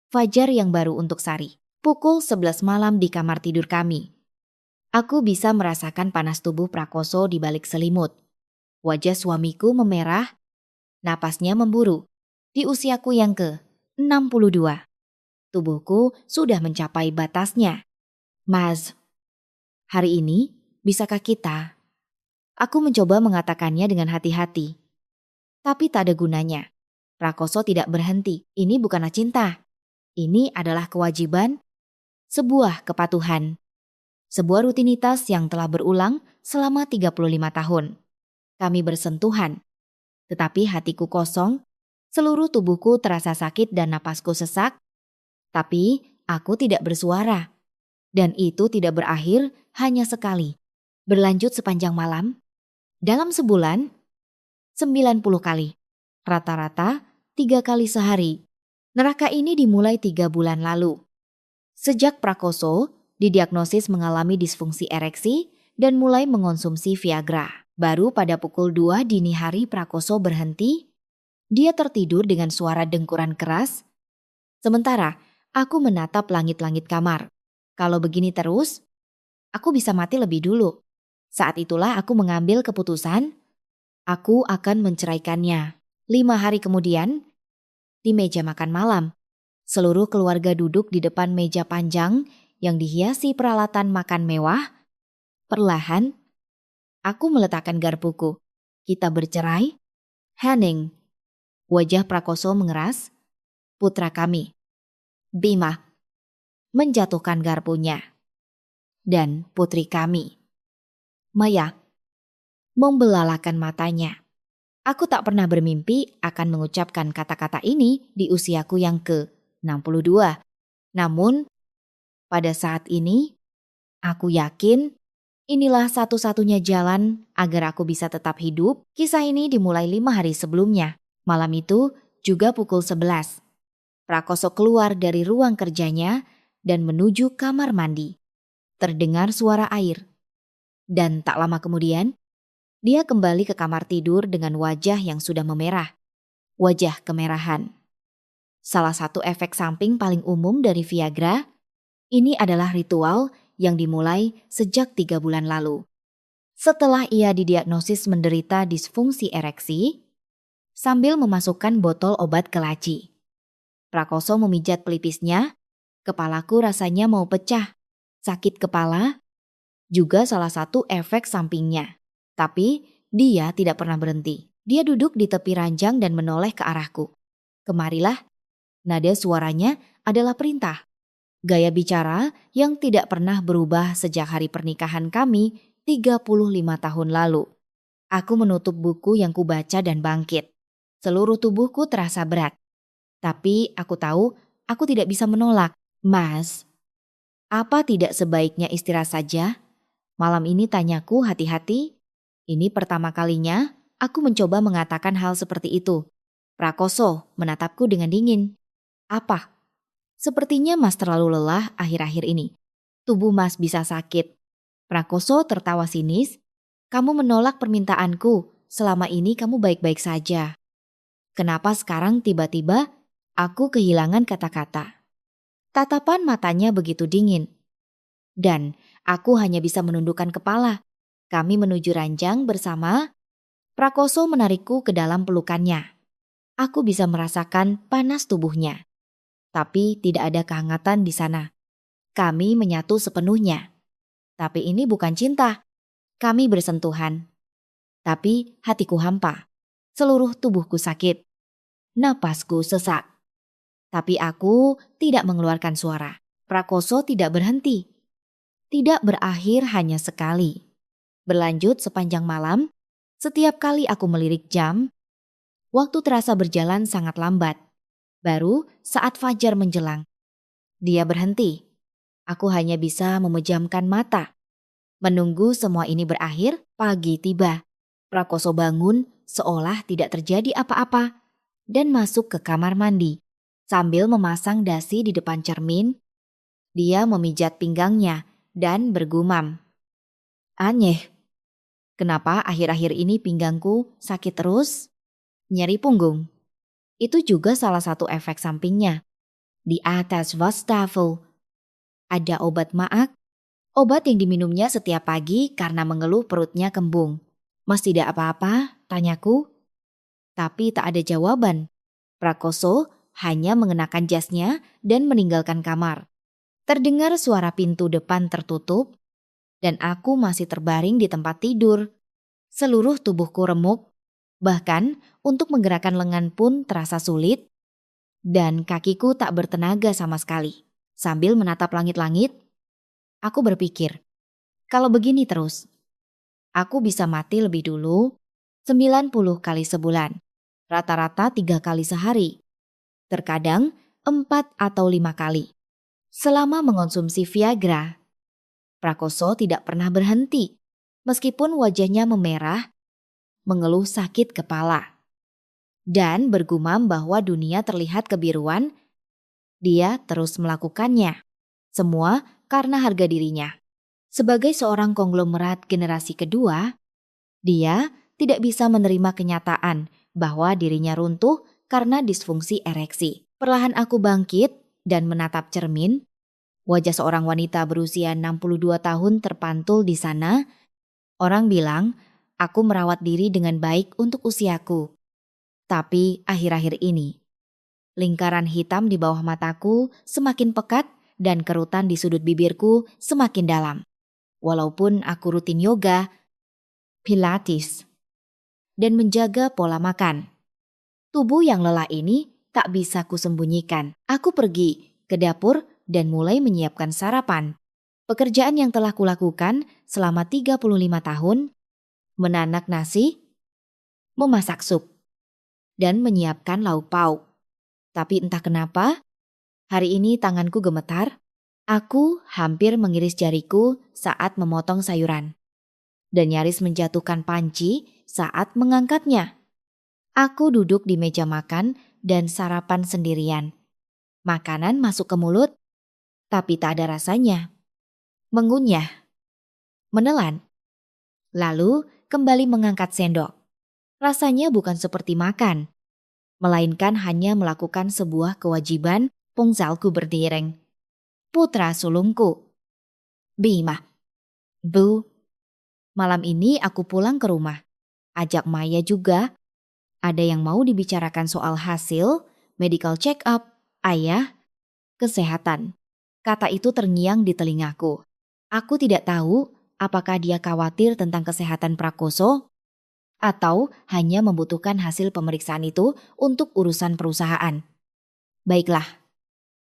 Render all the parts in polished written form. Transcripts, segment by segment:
Fajar yang baru untuk Sari. Pukul 11 malam di kamar tidur kami. Aku bisa merasakan panas tubuh Prakoso di balik selimut. Wajah suamiku memerah, napasnya memburu. Di usiaku yang ke-62, tubuhku sudah mencapai batasnya. Mas, hari ini bisakah kita? Aku mencoba mengatakannya dengan hati-hati. Tapi tak ada gunanya. Prakoso tidak berhenti. Ini bukanlah cinta. Ini adalah kewajiban, sebuah kepatuhan. Sebuah rutinitas yang telah berulang selama 35 tahun. Kami bersentuhan. Tetapi hatiku kosong, seluruh tubuhku terasa sakit dan napasku sesak. Tapi aku tidak bersuara. Dan itu tidak berakhir hanya sekali. Berlanjut sepanjang malam. Dalam sebulan, 90 kali. Rata-rata 3 kali sehari. Neraka ini dimulai 3 bulan lalu. Sejak Prakoso didiagnosis mengalami disfungsi ereksi dan mulai mengonsumsi Viagra. Baru pada pukul 2 dini hari Prakoso berhenti. Dia tertidur dengan suara dengkuran keras. Sementara aku menatap langit-langit kamar. Kalau begini terus, aku bisa mati lebih dulu. Saat itulah aku mengambil keputusan. Aku akan menceraikannya. 5 hari kemudian, di meja makan malam, seluruh keluarga duduk di depan meja panjang yang dihiasi peralatan makan mewah. Perlahan, aku meletakkan garpuku. Kita bercerai? Henning. Wajah Prakoso mengeras. Putra kami, Bima, menjatuhkan garpunya. Dan putri kami, Maya, membelalakan matanya. Aku tak pernah bermimpi akan mengucapkan kata-kata ini di usiaku yang ke-62. Namun, pada saat ini, aku yakin inilah satu-satunya jalan agar aku bisa tetap hidup. Kisah ini dimulai 5 hari sebelumnya. Malam itu juga pukul 11. Prakoso keluar dari ruang kerjanya dan menuju kamar mandi. Terdengar suara air. Dan tak lama kemudian, dia kembali ke kamar tidur dengan wajah yang sudah memerah. Wajah kemerahan. Salah satu efek samping paling umum dari Viagra, ini adalah ritual yang dimulai sejak 3 bulan lalu. Setelah ia didiagnosis menderita disfungsi ereksi, sambil memasukkan botol obat ke laci. Prakoso memijat pelipisnya, kepalaku rasanya mau pecah. Sakit kepala juga salah satu efek sampingnya. Tapi dia tidak pernah berhenti. Dia duduk di tepi ranjang dan menoleh ke arahku. Kemarilah, nada suaranya adalah perintah. Gaya bicara yang tidak pernah berubah sejak hari pernikahan kami 35 tahun lalu. Aku menutup buku yang kubaca dan bangkit. Seluruh tubuhku terasa berat. Tapi aku tahu aku tidak bisa menolak. Mas, apa tidak sebaiknya istirahat saja? Malam ini tanyaku hati-hati. Ini pertama kalinya aku mencoba mengatakan hal seperti itu. Prakoso menatapku dengan dingin. Apa? Sepertinya Mas terlalu lelah akhir-akhir ini. Tubuh Mas bisa sakit. Prakoso tertawa sinis. Kamu menolak permintaanku. Selama ini kamu baik-baik saja. Kenapa sekarang tiba-tiba aku kehilangan kata-kata? Tatapan matanya begitu dingin. Dan aku hanya bisa menundukkan kepala. Kami menuju ranjang bersama. Prakoso menarikku ke dalam pelukannya. Aku bisa merasakan panas tubuhnya. Tapi tidak ada kehangatan di sana. Kami menyatu sepenuhnya. Tapi ini bukan cinta. Kami bersentuhan. Tapi hatiku hampa. Seluruh tubuhku sakit. Napasku sesak. Tapi aku tidak mengeluarkan suara. Prakoso tidak berhenti. Tidak berakhir hanya sekali. Berlanjut sepanjang malam. Setiap kali aku melirik jam, waktu terasa berjalan sangat lambat. Baru saat fajar menjelang, dia berhenti. Aku hanya bisa memejamkan mata. Menunggu semua ini berakhir, pagi tiba. Prakoso bangun seolah tidak terjadi apa-apa dan masuk ke kamar mandi. Sambil memasang dasi di depan cermin, dia memijat pinggangnya dan bergumam. Aneh, kenapa akhir-akhir ini pinggangku sakit terus? Nyeri punggung. Itu juga salah satu efek sampingnya. Di atas wastafel ada obat maak, obat yang diminumnya setiap pagi karena mengeluh perutnya kembung. Mas tidak apa-apa? Tanyaku. Tapi tak ada jawaban. Prakoso hanya mengenakan jasnya dan meninggalkan kamar. Terdengar suara pintu depan tertutup dan aku masih terbaring di tempat tidur. Seluruh tubuhku remuk, bahkan untuk menggerakkan lengan pun terasa sulit dan kakiku tak bertenaga sama sekali. Sambil menatap langit-langit, aku berpikir, kalau begini terus, aku bisa mati lebih dulu 90 kali sebulan, rata-rata 3 kali sehari, terkadang 4 atau 5 kali. Selama mengonsumsi Viagra, Prakoso tidak pernah berhenti, meskipun wajahnya memerah, mengeluh sakit kepala, dan bergumam bahwa dunia terlihat kebiruan. Dia terus melakukannya, semua karena harga dirinya. Sebagai seorang konglomerat generasi kedua, dia tidak bisa menerima kenyataan bahwa dirinya runtuh karena disfungsi ereksi. Perlahan aku bangkit dan menatap cermin. Wajah seorang wanita berusia 62 tahun terpantul di sana. Orang bilang, aku merawat diri dengan baik untuk usiaku. Tapi akhir-akhir ini, lingkaran hitam di bawah mataku semakin pekat dan kerutan di sudut bibirku semakin dalam. Walaupun aku rutin yoga, pilates, dan menjaga pola makan, tubuh yang lelah ini tak bisa kusembunyikan. Aku pergi ke dapur dan mulai menyiapkan sarapan. Pekerjaan yang telah kulakukan selama 35 tahun, menanak nasi, memasak sup, dan menyiapkan lauk pauk. Tapi entah kenapa, hari ini tanganku gemetar. Aku hampir mengiris jariku saat memotong sayuran, dan nyaris menjatuhkan panci saat mengangkatnya. Aku duduk di meja makan dan sarapan sendirian. Makanan masuk ke mulut, tapi tak ada rasanya. Mengunyah, menelan, lalu kembali mengangkat sendok. Rasanya bukan seperti makan, melainkan hanya melakukan sebuah kewajiban. Pongsalku berdering. Putra sulungku, Bima, Bu, malam ini aku pulang ke rumah. Ajak Maya juga. Ada yang mau dibicarakan soal hasil, medical check up, ayah, kesehatan. Kata itu terngiang di telingaku. Aku tidak tahu apakah dia khawatir tentang kesehatan Prakoso atau hanya membutuhkan hasil pemeriksaan itu untuk urusan perusahaan. Baiklah,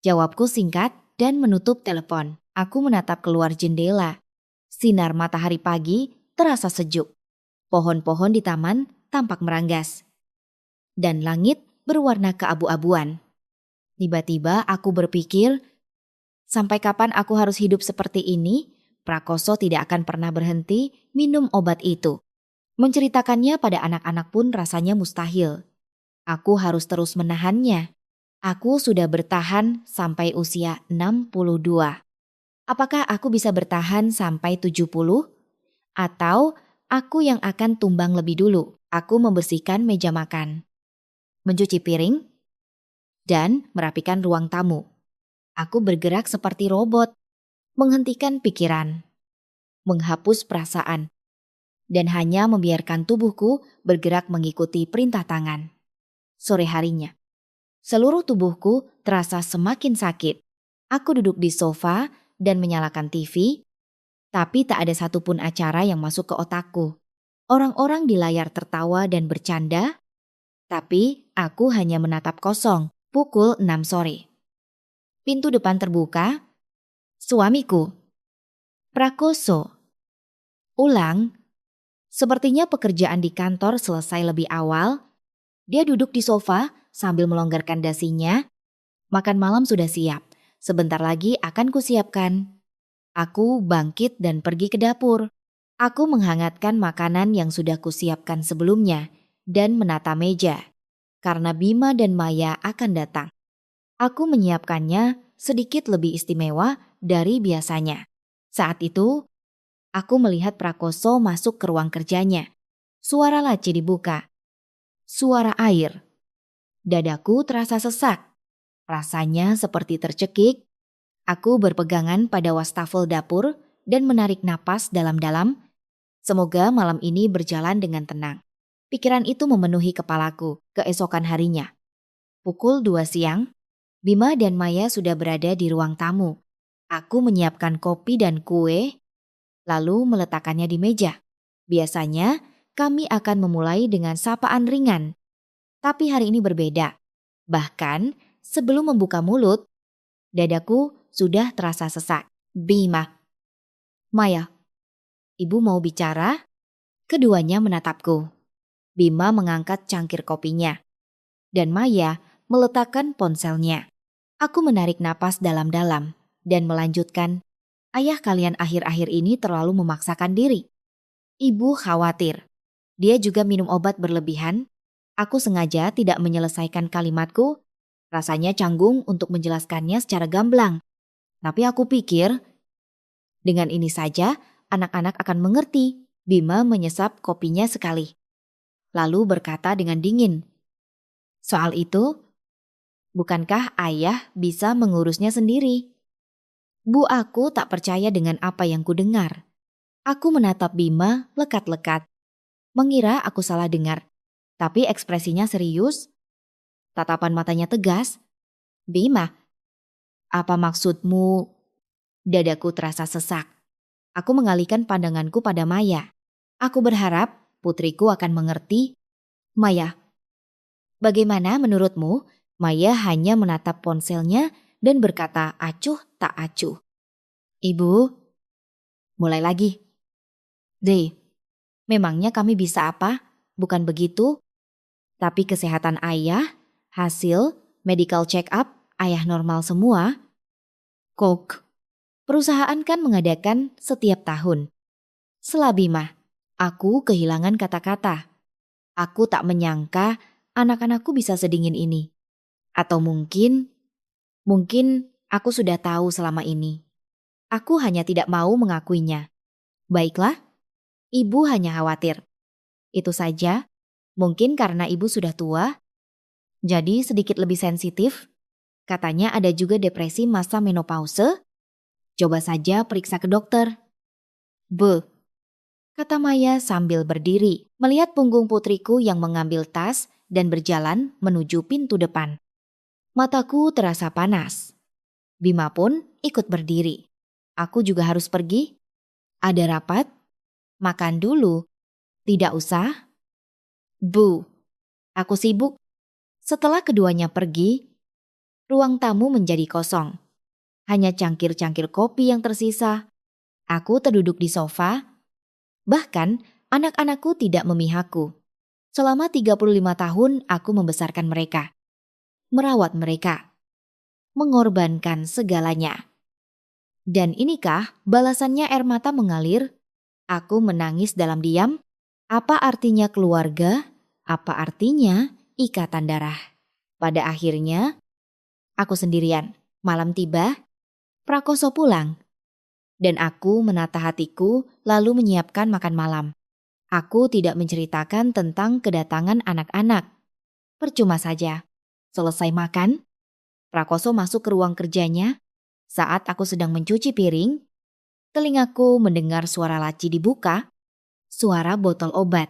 jawabku singkat dan menutup telepon. Aku menatap keluar jendela. Sinar matahari pagi terasa sejuk. Pohon-pohon di taman tampak meranggas. Dan langit berwarna keabu-abuan. Tiba-tiba aku berpikir, sampai kapan aku harus hidup seperti ini? Prakoso tidak akan pernah berhenti minum obat itu. Menceritakannya pada anak-anak pun rasanya mustahil. Aku harus terus menahannya. Aku sudah bertahan sampai usia 62. Apakah aku bisa bertahan sampai 70? Atau aku yang akan tumbang lebih dulu? Aku membersihkan meja makan, mencuci piring, dan merapikan ruang tamu. Aku bergerak seperti robot, menghentikan pikiran, menghapus perasaan, dan hanya membiarkan tubuhku bergerak mengikuti perintah tangan. Sore harinya, seluruh tubuhku terasa semakin sakit. Aku duduk di sofa dan menyalakan TV, tapi tak ada satupun acara yang masuk ke otakku. Orang-orang di layar tertawa dan bercanda, tapi aku hanya menatap kosong. Pukul 6 sore. Pintu depan terbuka. Suamiku, Prakoso. Ulang. Sepertinya pekerjaan di kantor selesai lebih awal. Dia duduk di sofa sambil melonggarkan dasinya. Makan malam sudah siap. Sebentar lagi akan kusiapkan. Aku bangkit dan pergi ke dapur. Aku menghangatkan makanan yang sudah kusiapkan sebelumnya dan menata meja, karena Bima dan Maya akan datang. Aku menyiapkannya sedikit lebih istimewa dari biasanya. Saat itu, aku melihat Prakoso masuk ke ruang kerjanya. Suara laci dibuka. Suara air. Dadaku terasa sesak. Rasanya seperti tercekik. Aku berpegangan pada wastafel dapur dan menarik napas dalam-dalam. Semoga malam ini berjalan dengan tenang. Pikiran itu memenuhi kepalaku keesokan harinya. Pukul 2 siang, Bima dan Maya sudah berada di ruang tamu. Aku menyiapkan kopi dan kue, lalu meletakkannya di meja. Biasanya, kami akan memulai dengan sapaan ringan. Tapi hari ini berbeda. Bahkan, sebelum membuka mulut, dadaku sudah terasa sesak. Bima. Maya, ibu mau bicara? Keduanya menatapku. Bima mengangkat cangkir kopinya. Dan Maya meletakkan ponselnya. Aku menarik napas dalam-dalam dan melanjutkan, ayah kalian akhir-akhir ini terlalu memaksakan diri. Ibu khawatir. Dia juga minum obat berlebihan. Aku sengaja tidak menyelesaikan kalimatku. Rasanya canggung untuk menjelaskannya secara gamblang. Tapi aku pikir, dengan ini saja anak-anak akan mengerti. Bima menyesap kopinya sekali. Lalu berkata dengan dingin, soal itu, bukankah ayah bisa mengurusnya sendiri? Bu, aku tak percaya dengan apa yang kudengar. Aku menatap Bima lekat-lekat. Mengira aku salah dengar. Tapi ekspresinya serius. Tatapan matanya tegas. Bima, apa maksudmu? Dadaku terasa sesak. Aku mengalihkan pandanganku pada Maya. Aku berharap putriku akan mengerti. Maya, bagaimana menurutmu? Maya hanya menatap ponselnya dan berkata acuh tak acuh. Ibu, mulai lagi. Deh, memangnya kami bisa apa? Bukan begitu? Tapi kesehatan ayah, hasil, medical check up, ayah normal semua. Kok, perusahaan kan mengadakan setiap tahun. Selabima, aku kehilangan kata-kata. Aku tak menyangka anak-anakku bisa sedingin ini. Atau mungkin aku sudah tahu selama ini. Aku hanya tidak mau mengakuinya. Baiklah, ibu hanya khawatir. Itu saja. Mungkin karena ibu sudah tua, jadi sedikit lebih sensitif. Katanya ada juga depresi masa menopause. Coba saja periksa ke dokter. Bu, kata Maya sambil berdiri, melihat punggung putriku yang mengambil tas dan berjalan menuju pintu depan. Mataku terasa panas. Bima pun ikut berdiri. Aku juga harus pergi. Ada rapat? Makan dulu. Tidak usah. Bu, aku sibuk. Setelah keduanya pergi, ruang tamu menjadi kosong. Hanya cangkir-cangkir kopi yang tersisa. Aku terduduk di sofa. Bahkan anak-anakku tidak memihakku. Selama 35 tahun aku membesarkan mereka. Merawat mereka. Mengorbankan segalanya. Dan inikah balasannya air mata mengalir? Aku menangis dalam diam. Apa artinya keluarga? Apa artinya ikatan darah? Pada akhirnya, aku sendirian. Malam tiba, Prakoso pulang. Dan aku menata hatiku lalu menyiapkan makan malam. Aku tidak menceritakan tentang kedatangan anak-anak. Percuma saja. Selesai makan, Prakoso masuk ke ruang kerjanya. Saat aku sedang mencuci piring, telingaku mendengar suara laci dibuka, suara botol obat,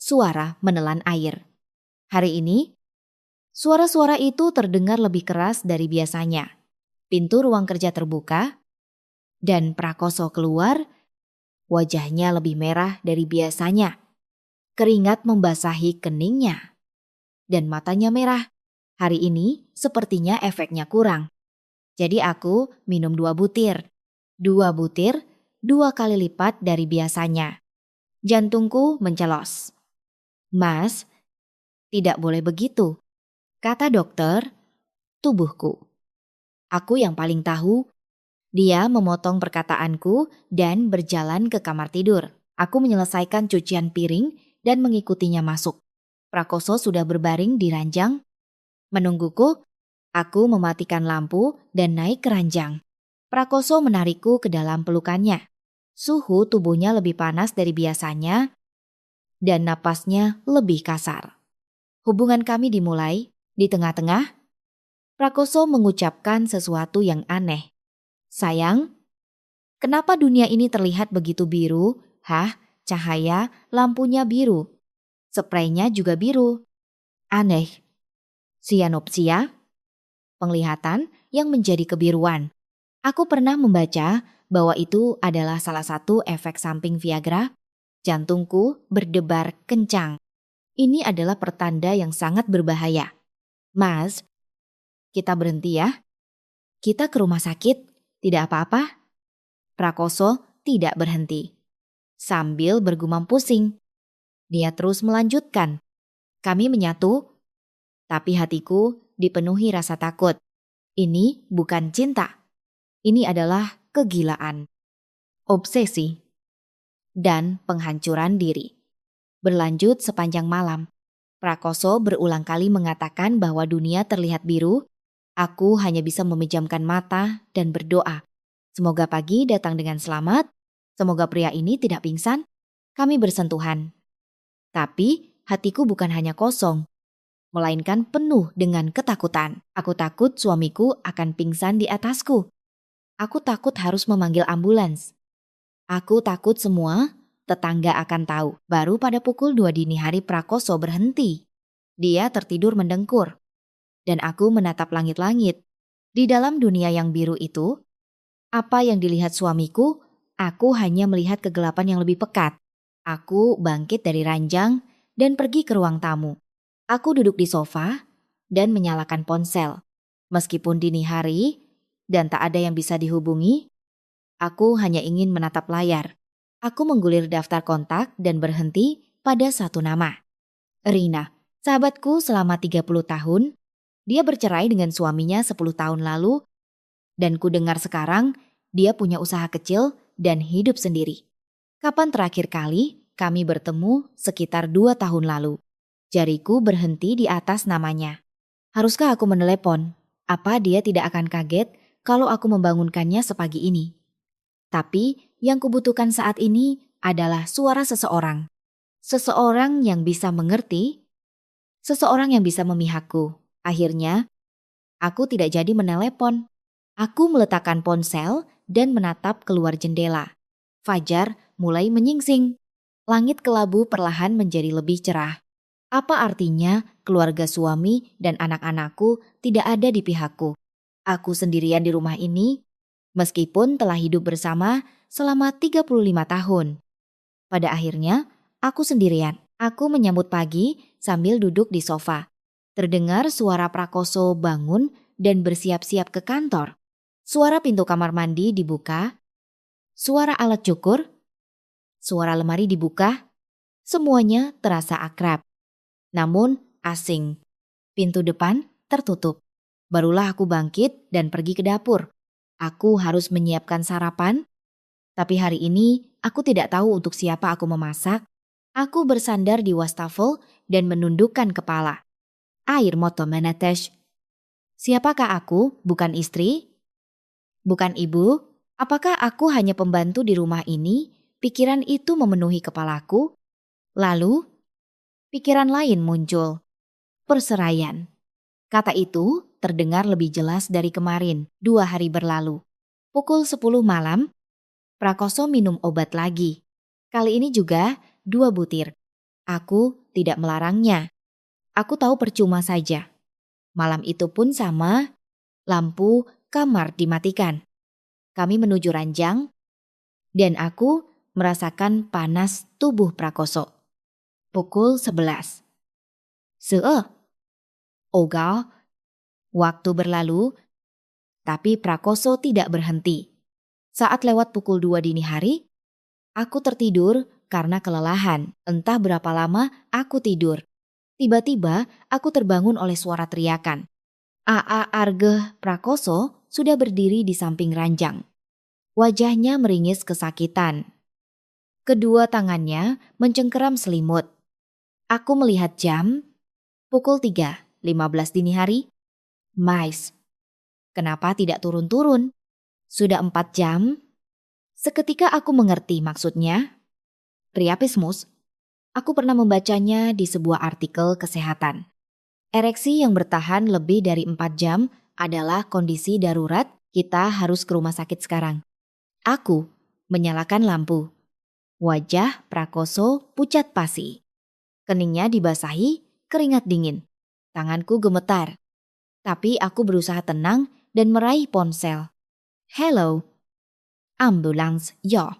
suara menelan air. Hari ini, suara-suara itu terdengar lebih keras dari biasanya. Pintu ruang kerja terbuka, dan Prakoso keluar, wajahnya lebih merah dari biasanya. Keringat membasahi keningnya, dan matanya merah. Hari ini sepertinya efeknya kurang. Jadi aku minum 2 butir. 2 butir, 2 kali lipat dari biasanya. Jantungku mencelos. Mas, tidak boleh begitu, kata dokter. Tubuhku. Aku yang paling tahu. Dia memotong perkataanku dan berjalan ke kamar tidur. Aku menyelesaikan cucian piring dan mengikutinya masuk. Prakoso sudah berbaring di ranjang. Menungguku, aku mematikan lampu dan naik ke ranjang. Prakoso menarikku ke dalam pelukannya. Suhu tubuhnya lebih panas dari biasanya dan napasnya lebih kasar. Hubungan kami dimulai. Di tengah-tengah, Prakoso mengucapkan sesuatu yang aneh. Sayang, kenapa dunia ini terlihat begitu biru? Hah, cahaya, lampunya biru. Spraynya juga biru. Aneh. Cyanopsia, penglihatan yang menjadi kebiruan. Aku pernah membaca bahwa itu adalah salah satu efek samping Viagra. Jantungku berdebar kencang. Ini adalah pertanda yang sangat berbahaya. Mas, kita berhenti ya. Kita ke rumah sakit. Tidak apa-apa. Prakoso tidak berhenti. Sambil bergumam pusing, dia terus melanjutkan. Kami menyatu, tapi hatiku dipenuhi rasa takut. Ini bukan cinta. Ini adalah kegilaan, obsesi, dan penghancuran diri. Berlanjut sepanjang malam. Prakoso berulang kali mengatakan bahwa dunia terlihat biru. Aku hanya bisa memejamkan mata dan berdoa. Semoga pagi datang dengan selamat. Semoga pria ini tidak pingsan. Kami bersentuhan. Tapi hatiku bukan hanya kosong, melainkan penuh dengan ketakutan. Aku takut suamiku akan pingsan di atasku. Aku takut harus memanggil ambulans. Aku takut semua tetangga akan tahu. Baru pada pukul 2 dini hari Prakoso berhenti. Dia tertidur mendengkur. Dan aku menatap langit-langit. Di dalam dunia yang biru itu, apa yang dilihat suamiku, aku hanya melihat kegelapan yang lebih pekat. Aku bangkit dari ranjang dan pergi ke ruang tamu. Aku duduk di sofa dan menyalakan ponsel. Meskipun dini hari dan tak ada yang bisa dihubungi, aku hanya ingin menatap layar. Aku menggulir daftar kontak dan berhenti pada satu nama. Rina, sahabatku selama 30 tahun. Dia bercerai dengan suaminya 10 tahun lalu dan ku dengar sekarang dia punya usaha kecil dan hidup sendiri. Kapan terakhir kali kami bertemu? Sekitar 2 tahun lalu. Jariku berhenti di atas namanya. Haruskah aku menelepon? Apa dia tidak akan kaget kalau aku membangunkannya sepagi ini? Tapi yang kubutuhkan saat ini adalah suara seseorang. Seseorang yang bisa mengerti, seseorang yang bisa memihakku. Akhirnya, aku tidak jadi menelepon. Aku meletakkan ponsel dan menatap keluar jendela. Fajar mulai menyingsing. Langit kelabu perlahan menjadi lebih cerah. Apa artinya keluarga suami dan anak-anakku tidak ada di pihakku? Aku sendirian di rumah ini, meskipun telah hidup bersama selama 35 tahun. Pada akhirnya, aku sendirian. Aku menyambut pagi sambil duduk di sofa. Terdengar suara Prakoso bangun dan bersiap-siap ke kantor. Suara pintu kamar mandi dibuka. Suara alat cukur. Suara lemari dibuka. Semuanya terasa akrab. Namun asing. Pintu depan tertutup. Barulah aku bangkit dan pergi ke dapur. Aku harus menyiapkan sarapan. Tapi hari ini aku tidak tahu untuk siapa aku memasak. Aku bersandar di wastafel dan menundukkan kepala. Air mata menetes. Siapakah aku? Bukan istri? Bukan ibu? Apakah aku hanya pembantu di rumah ini? Pikiran itu memenuhi kepalaku. Lalu, pikiran lain muncul. Perceraian. Kata itu terdengar lebih jelas dari kemarin, 2 hari berlalu. Pukul 10 malam, Prakoso minum obat lagi. Kali ini juga 2 butir. Aku tidak melarangnya. Aku tahu percuma saja. Malam itu pun sama, lampu kamar dimatikan. Kami menuju ranjang, dan aku merasakan panas tubuh Prakoso. Pukul 11. Ogal, waktu berlalu, tapi Prakoso tidak berhenti. Saat lewat pukul 2 dini hari, aku tertidur karena kelelahan. Entah berapa lama aku tidur. Tiba-tiba aku terbangun oleh suara teriakan. A.A. Argeh Prakoso sudah berdiri di samping ranjang. Wajahnya meringis kesakitan. Kedua tangannya mencengkeram selimut. Aku melihat jam, pukul 3:15 dini hari. Mais, kenapa tidak turun-turun? Sudah 4 jam. Seketika aku mengerti maksudnya. Priapismus. Aku pernah membacanya di sebuah artikel kesehatan. Ereksi yang bertahan lebih dari 4 jam adalah kondisi darurat, kita harus ke rumah sakit sekarang. Aku menyalakan lampu. Wajah Prakoso pucat pasi. Keningnya dibasahi keringat dingin. Tanganku gemetar. Tapi aku berusaha tenang dan meraih ponsel. Hello. Ambulans, yo.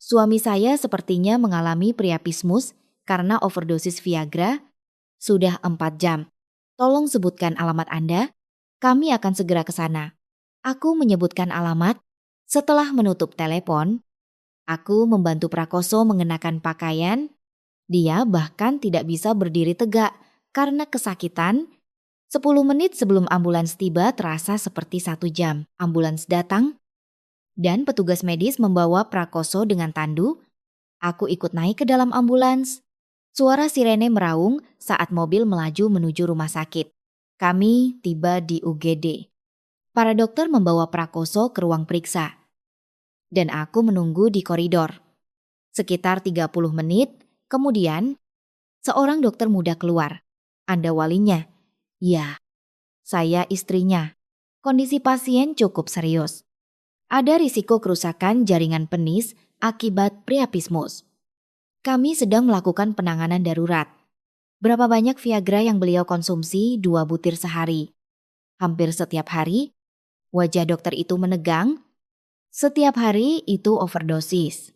Suami saya sepertinya mengalami priapismus karena overdosis Viagra sudah 4 jam. Tolong sebutkan alamat Anda. Kami akan segera ke sana. Aku menyebutkan alamat. Setelah menutup telepon, aku membantu Prakoso mengenakan pakaian. Dia bahkan tidak bisa berdiri tegak karena kesakitan. 10 menit sebelum ambulans tiba terasa seperti 1 jam. Ambulans datang dan petugas medis membawa Prakoso dengan tandu. Aku ikut naik ke dalam ambulans. Suara sirene meraung saat mobil melaju menuju rumah sakit. Kami tiba di UGD. Para dokter membawa Prakoso ke ruang periksa. Dan aku menunggu di koridor. Sekitar 30 menit, kemudian seorang dokter muda keluar. Anda walinya? Ya, saya istrinya. Kondisi pasien cukup serius. Ada risiko kerusakan jaringan penis akibat priapismus. Kami sedang melakukan penanganan darurat. Berapa banyak Viagra yang beliau konsumsi? 2 butir sehari. Hampir setiap hari. Wajah dokter itu menegang. Setiap hari itu overdosis.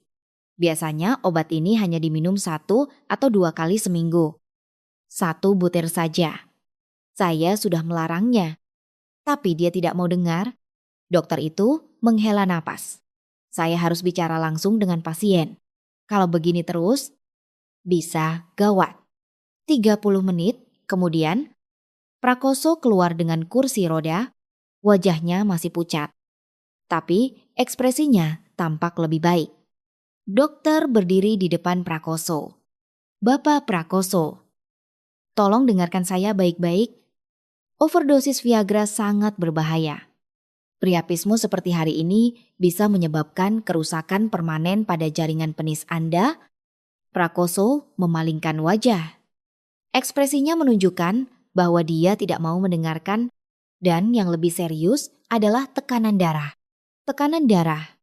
Biasanya obat ini hanya diminum 1 atau 2 kali seminggu. 1 butir saja. Saya sudah melarangnya. Tapi dia tidak mau dengar. Dokter itu menghela napas. Saya harus bicara langsung dengan pasien. Kalau begini terus, bisa gawat. 30 menit kemudian, Prakoso keluar dengan kursi roda. Wajahnya masih pucat. Tapi ekspresinya tampak lebih baik. Dokter berdiri di depan Prakoso. Bapak Prakoso, tolong dengarkan saya baik-baik. Overdosis Viagra sangat berbahaya. Priapisme seperti hari ini bisa menyebabkan kerusakan permanen pada jaringan penis Anda. Prakoso memalingkan wajah. Ekspresinya menunjukkan bahwa dia tidak mau mendengarkan, dan yang lebih serius adalah tekanan darah. Tekanan darah.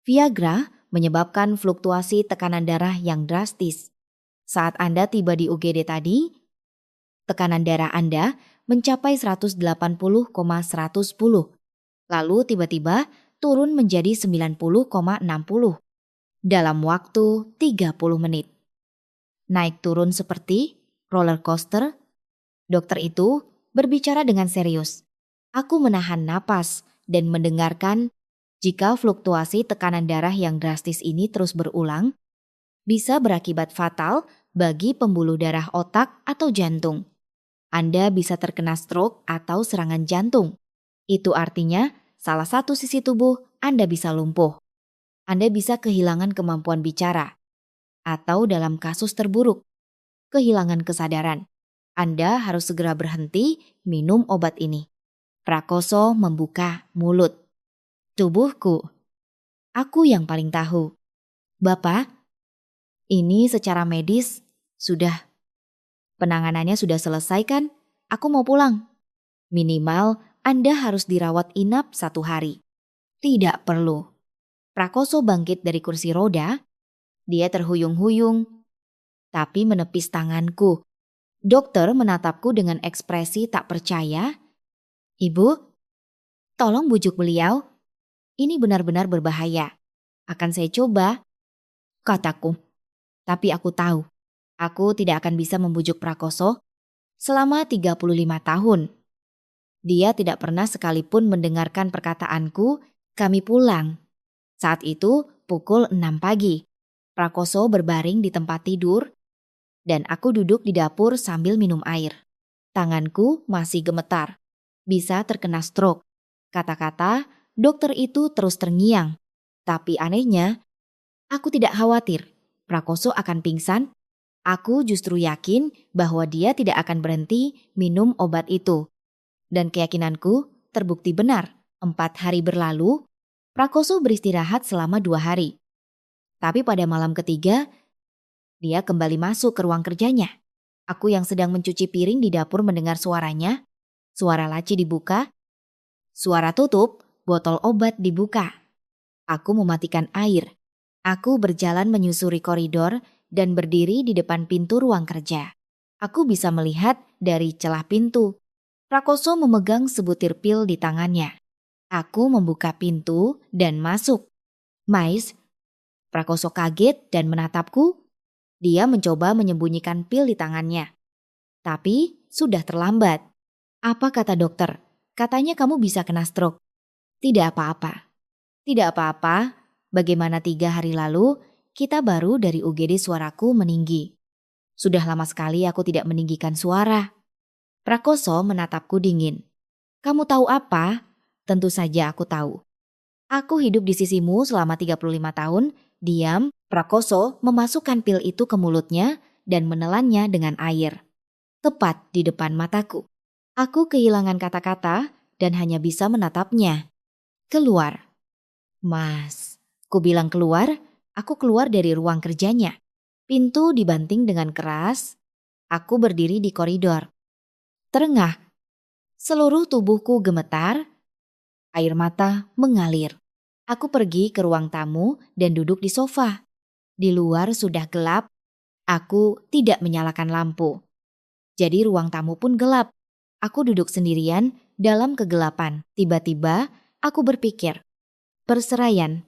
Viagra menyebabkan fluktuasi tekanan darah yang drastis. Saat Anda tiba di UGD tadi, tekanan darah Anda mencapai 180,110. Lalu tiba-tiba turun menjadi 90,60 dalam waktu 30 menit. Naik turun seperti roller coaster. Dokter itu berbicara dengan serius. Aku menahan napas dan mendengarkan. Jika fluktuasi tekanan darah yang drastis ini terus berulang, bisa berakibat fatal bagi pembuluh darah otak atau jantung. Anda bisa terkena stroke atau serangan jantung. Itu artinya salah satu sisi tubuh Anda bisa lumpuh. Anda bisa kehilangan kemampuan bicara. Atau dalam kasus terburuk, kehilangan kesadaran. Anda harus segera berhenti minum obat ini. Prakoso membuka mulut. Tubuhku. Aku yang paling tahu. Bapak, ini secara medis sudah. Penanganannya sudah selesai kan? Aku mau pulang. Minimal Anda harus dirawat inap 1 hari. Tidak perlu. Prakoso bangkit dari kursi roda. Dia terhuyung-huyung, tapi menepis tanganku. Dokter menatapku dengan ekspresi tak percaya. Ibu, tolong bujuk beliau. Ini benar-benar berbahaya. Akan saya coba, kataku. Tapi aku tahu, aku tidak akan bisa membujuk Prakoso selama 35 tahun. Dia tidak pernah sekalipun mendengarkan perkataanku. Kami pulang. Saat itu pukul 6 pagi. Prakoso berbaring di tempat tidur dan aku duduk di dapur sambil minum air. Tanganku masih gemetar. Bisa terkena stroke. Kata-kata dokter itu terus terngiang. Tapi anehnya, aku tidak khawatir Prakoso akan pingsan. Aku justru yakin bahwa dia tidak akan berhenti minum obat itu. Dan keyakinanku terbukti benar. 4 hari berlalu, Prakoso beristirahat selama 2 hari. Tapi pada malam ketiga, dia kembali masuk ke ruang kerjanya. Aku yang sedang mencuci piring di dapur mendengar suaranya. Suara laci dibuka Suara tutup, botol obat dibuka. Aku mematikan air. Aku berjalan menyusuri koridor dan berdiri di depan pintu ruang kerja. Aku bisa melihat dari celah pintu. Prakoso memegang sebutir pil di tangannya. Aku membuka pintu dan masuk. Mais, Prakoso kaget dan menatapku. Dia mencoba menyembunyikan pil di tangannya. Tapi sudah terlambat. Apa kata dokter? Katanya kamu bisa kena stroke. Tidak apa-apa. Tidak apa-apa. Bagaimana 3 hari lalu, kita baru dari UGD suaraku meninggi. Sudah lama sekali aku tidak meninggikan suara. Prakoso menatapku dingin. Kamu tahu apa? Tentu saja aku tahu. Aku hidup di sisimu selama 35 tahun. Diam, Prakoso memasukkan pil itu ke mulutnya dan menelannya dengan air. Tepat di depan mataku. Aku kehilangan kata-kata dan hanya bisa menatapnya. Keluar. Mas, ku bilang keluar, aku keluar dari ruang kerjanya. Pintu dibanting dengan keras. Aku berdiri di koridor. Terengah. Seluruh tubuhku gemetar. Air mata mengalir. Aku pergi ke ruang tamu dan duduk di sofa. Di luar sudah gelap. Aku tidak menyalakan lampu. Jadi ruang tamu pun gelap. Aku duduk sendirian dalam kegelapan. Tiba-tiba aku berpikir, perceraian.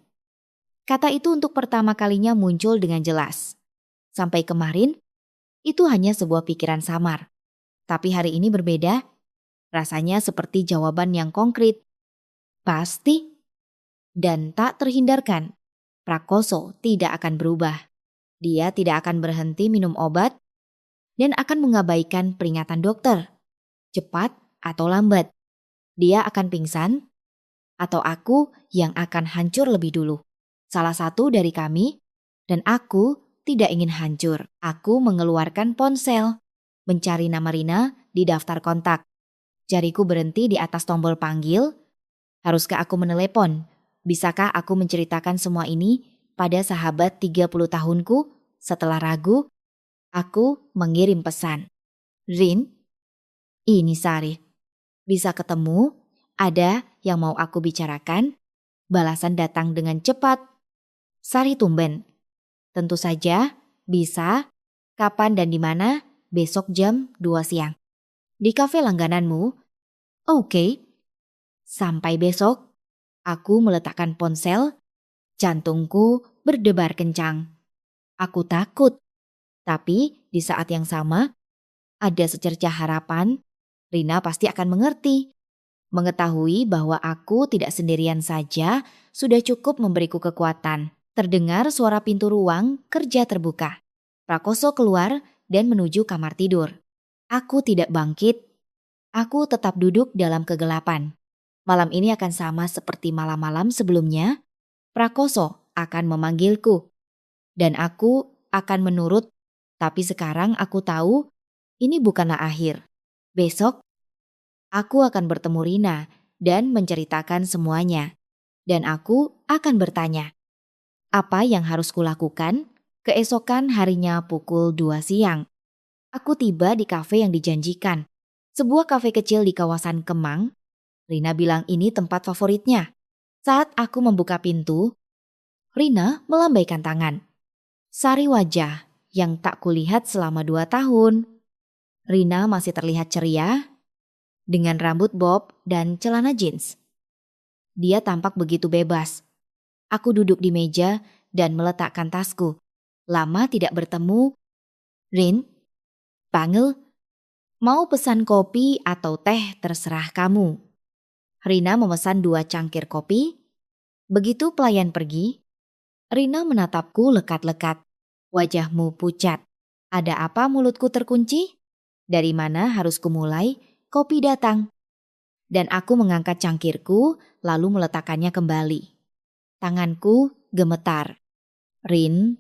Kata itu untuk pertama kalinya muncul dengan jelas. Sampai kemarin, itu hanya sebuah pikiran samar. Tapi hari ini berbeda. Rasanya seperti jawaban yang konkret. Pasti. Dan tak terhindarkan. Prakoso tidak akan berubah. Dia tidak akan berhenti minum obat dan akan mengabaikan peringatan dokter. Cepat atau lambat. Dia akan pingsan atau aku yang akan hancur lebih dulu. Salah satu dari kami dan aku tidak ingin hancur. Aku mengeluarkan ponsel, mencari nama Rina di daftar kontak. Jariku berhenti di atas tombol panggil. Haruskah aku menelepon? Bisakah aku menceritakan semua ini pada sahabat 30 tahunku? Setelah ragu, aku mengirim pesan. Rin, ini Sari. Bisa ketemu? Ada yang mau aku bicarakan? Balasan datang dengan cepat. Sari tumben. Tentu saja, bisa. Kapan dan di mana? Besok jam 2 siang. Di kafe langgananmu? Oke. Sampai besok. Aku meletakkan ponsel. Jantungku berdebar kencang. Aku takut. Tapi di saat yang sama, ada secercah harapan. Rina pasti akan mengerti. Mengetahui bahwa aku tidak sendirian saja sudah cukup memberiku kekuatan. Terdengar suara pintu ruang kerja terbuka. Prakoso keluar dan menuju kamar tidur. Aku tidak bangkit. Aku tetap duduk dalam kegelapan. Malam ini akan sama seperti malam-malam sebelumnya. Prakoso akan memanggilku. Dan aku akan menurut. Tapi sekarang aku tahu ini bukanlah akhir. Besok aku akan bertemu Rina dan menceritakan semuanya. Dan aku akan bertanya, apa yang harus kulakukan? Keesokan harinya pukul 2 siang. Aku tiba di kafe yang dijanjikan. Sebuah kafe kecil di kawasan Kemang. Rina bilang ini tempat favoritnya. Saat aku membuka pintu, Rina melambaikan tangan. Sari wajah yang tak kulihat selama 2 tahun. Rina masih terlihat ceria, dengan rambut bob dan celana jeans. Dia tampak begitu bebas. Aku duduk di meja dan meletakkan tasku. Lama tidak bertemu. Rin, panggil, mau pesan kopi atau teh terserah kamu. Rina memesan 2 cangkir kopi. Begitu pelayan pergi, Rina menatapku lekat-lekat. Wajahmu pucat. Ada apa mulutku terkunci? Dari mana harus kumulai? Kopi datang. Dan aku mengangkat cangkirku lalu meletakkannya kembali. Tanganku gemetar. Rin,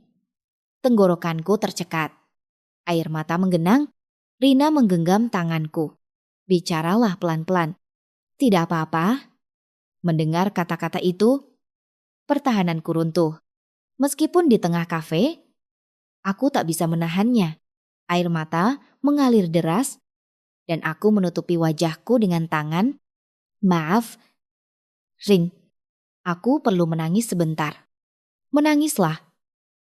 tenggorokanku tercekat. Air mata menggenang. Rina menggenggam tanganku. Bicaralah pelan-pelan. Tidak apa-apa. Mendengar kata-kata itu, pertahananku runtuh. Meskipun di tengah kafe, aku tak bisa menahannya. Air mata mengalir deras dan aku menutupi wajahku dengan tangan. Maaf, Rin, aku perlu menangis sebentar. Menangislah.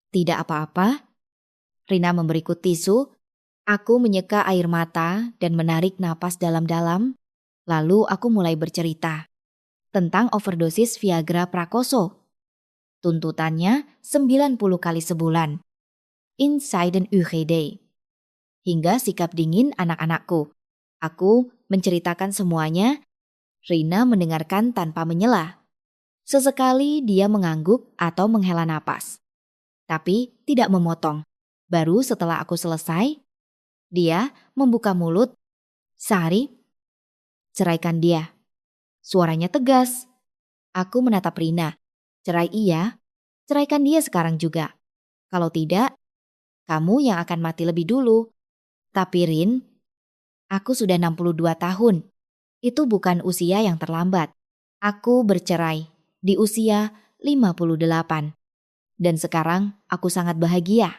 Tidak apa-apa. Rina memberiku tisu. Aku menyeka air mata dan menarik napas dalam-dalam. Lalu aku mulai bercerita tentang overdosis Viagra Prakoso. Tuntutannya 90 kali sebulan. Inside dan UGD. Hingga sikap dingin anak-anakku. Aku menceritakan semuanya. Rina mendengarkan tanpa menyela. Sesekali dia mengangguk atau menghela napas. Tapi tidak memotong. Baru setelah aku selesai, dia membuka mulut. Sari, ceraikan dia. Suaranya tegas. Aku menatap Rina. Cerai iya, ceraikan dia sekarang juga. Kalau tidak, kamu yang akan mati lebih dulu. Tapi Rin, aku sudah 62 tahun. Itu bukan usia yang terlambat. Aku bercerai di usia 58. Dan sekarang aku sangat bahagia.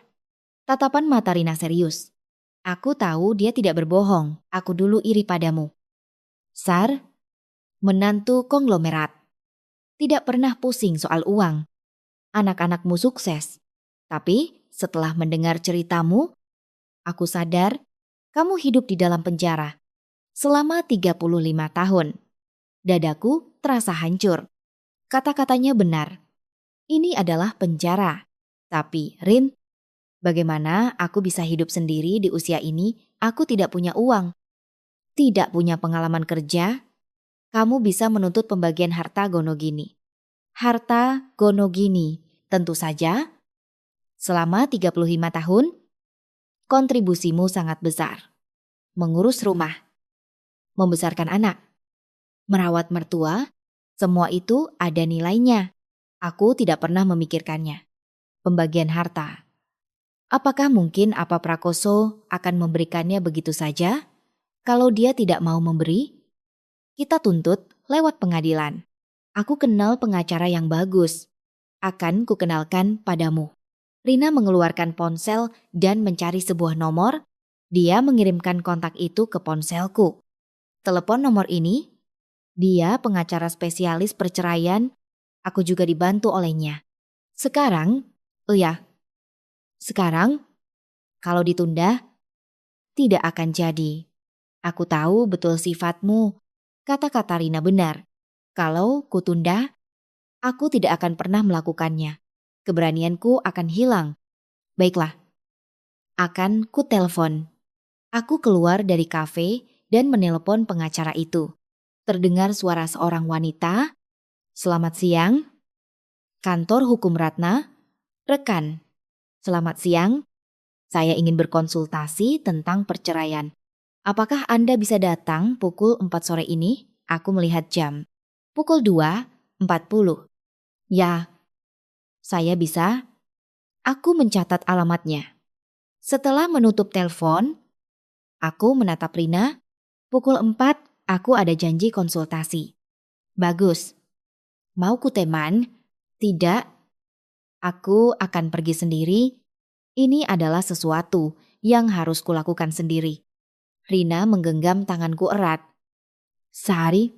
Tatapan mata Rina serius. Aku tahu dia tidak berbohong. Aku dulu iri padamu. Sar, menantu konglomerat. Tidak pernah pusing soal uang. Anak-anakmu sukses. Tapi setelah mendengar ceritamu, aku sadar kamu hidup di dalam penjara selama 35 tahun. Dadaku terasa hancur. Kata-katanya benar. Ini adalah penjara. Tapi Rin, bagaimana aku bisa hidup sendiri di usia ini? Aku tidak punya uang. Tidak punya pengalaman kerja. Kamu bisa menuntut pembagian harta Gonogini. Harta Gonogini, tentu saja. Selama 35 tahun, kontribusimu sangat besar. Mengurus rumah, membesarkan anak, merawat mertua, semua itu ada nilainya. Aku tidak pernah memikirkannya. Pembagian harta. Apakah mungkin Apa Prakoso akan memberikannya begitu saja? Kalau dia tidak mau memberi, kita tuntut lewat pengadilan. Aku kenal pengacara yang bagus. Akan kukenalkan padamu. Rina mengeluarkan ponsel dan mencari sebuah nomor. Dia mengirimkan kontak itu ke ponselku. Telepon nomor ini. Dia pengacara spesialis perceraian. Aku juga dibantu olehnya. Sekarang, kalau ditunda, tidak akan jadi. Aku tahu betul sifatmu. Kata-kata Rina benar. Kalau kutunda, aku tidak akan pernah melakukannya. Keberanianku akan hilang. Baiklah, akan kutelepon. Aku keluar dari kafe dan menelpon pengacara itu. Terdengar suara seorang wanita. Selamat siang. Kantor Hukum Ratna. Rekan. Selamat siang. Saya ingin berkonsultasi tentang perceraian. Apakah Anda bisa datang pukul 4 sore ini? Aku melihat jam. Pukul 2:40. Ya, saya bisa. Aku mencatat alamatnya. Setelah menutup telepon, aku menatap Rina. Pukul 4, aku ada janji konsultasi. Bagus. Mau ku teman? Tidak. Aku akan pergi sendiri. Ini adalah sesuatu yang harus kulakukan sendiri. Rina menggenggam tanganku erat. Sari,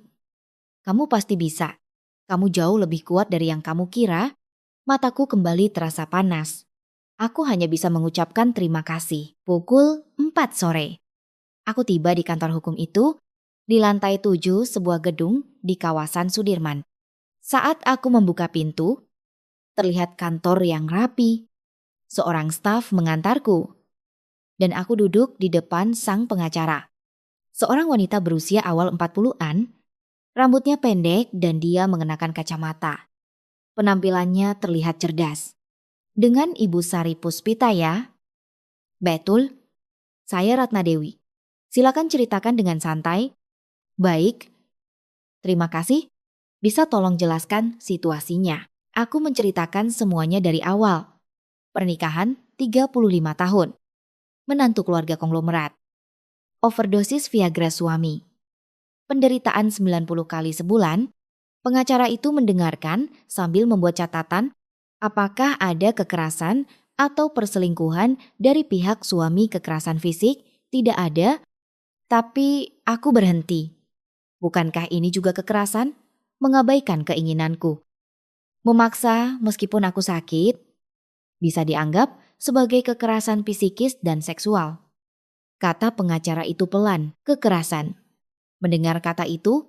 kamu pasti bisa. Kamu jauh lebih kuat dari yang kamu kira. Mataku kembali terasa panas. Aku hanya bisa mengucapkan terima kasih. Pukul 4 sore. Aku tiba di kantor hukum itu, di lantai 7 sebuah gedung di kawasan Sudirman. Saat aku membuka pintu, terlihat kantor yang rapi. Seorang staf mengantarku. Dan aku duduk di depan sang pengacara. Seorang wanita berusia awal 40-an, rambutnya pendek dan dia mengenakan kacamata. Penampilannya terlihat cerdas. Dengan Ibu Sari Puspita ya? Betul, saya Ratna Dewi. Silakan ceritakan dengan santai. Baik, terima kasih. Bisa tolong jelaskan situasinya. Aku menceritakan semuanya dari awal. Pernikahan 35 tahun. Menantu keluarga konglomerat. Overdosis Viagra suami. Penderitaan 90 kali sebulan. Pengacara itu mendengarkan sambil membuat catatan apakah ada kekerasan atau perselingkuhan dari pihak suami. Kekerasan fisik tidak ada, tapi aku berhenti. Bukankah ini juga kekerasan? mengabaikan keinginanku. Memaksa meskipun aku sakit, bisa dianggap sebagai kekerasan psikis dan seksual. Kata pengacara itu pelan, kekerasan. Mendengar kata itu,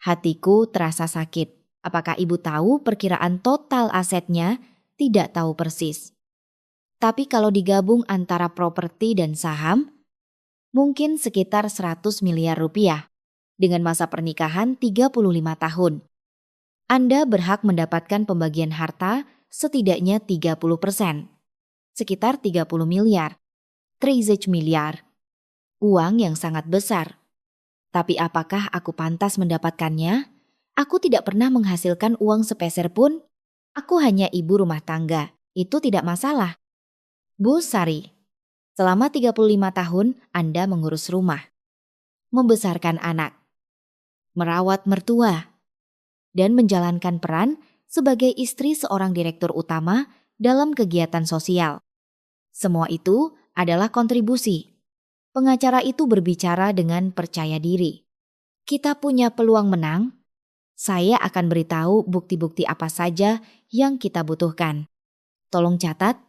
hatiku terasa sakit. Apakah ibu tahu perkiraan total asetnya? Tidak tahu persis. Tapi kalau digabung antara properti dan saham, mungkin sekitar 100 miliar rupiah. Dengan masa pernikahan 35 tahun. Anda berhak mendapatkan pembagian harta setidaknya 30%. Sekitar 30 miliar. 30 miliar. Uang yang sangat besar. Tapi apakah aku pantas mendapatkannya? Aku tidak pernah menghasilkan uang sepeser pun. Aku hanya ibu rumah tangga. Itu tidak masalah. Bu Sari, selama 35 tahun Anda mengurus rumah, membesarkan anak, merawat mertua, dan menjalankan peran sebagai istri seorang direktur utama dalam kegiatan sosial. Semua itu adalah kontribusi. Pengacara itu berbicara dengan percaya diri. Kita punya peluang menang. Saya akan beritahu bukti-bukti apa saja yang kita butuhkan. Tolong catat.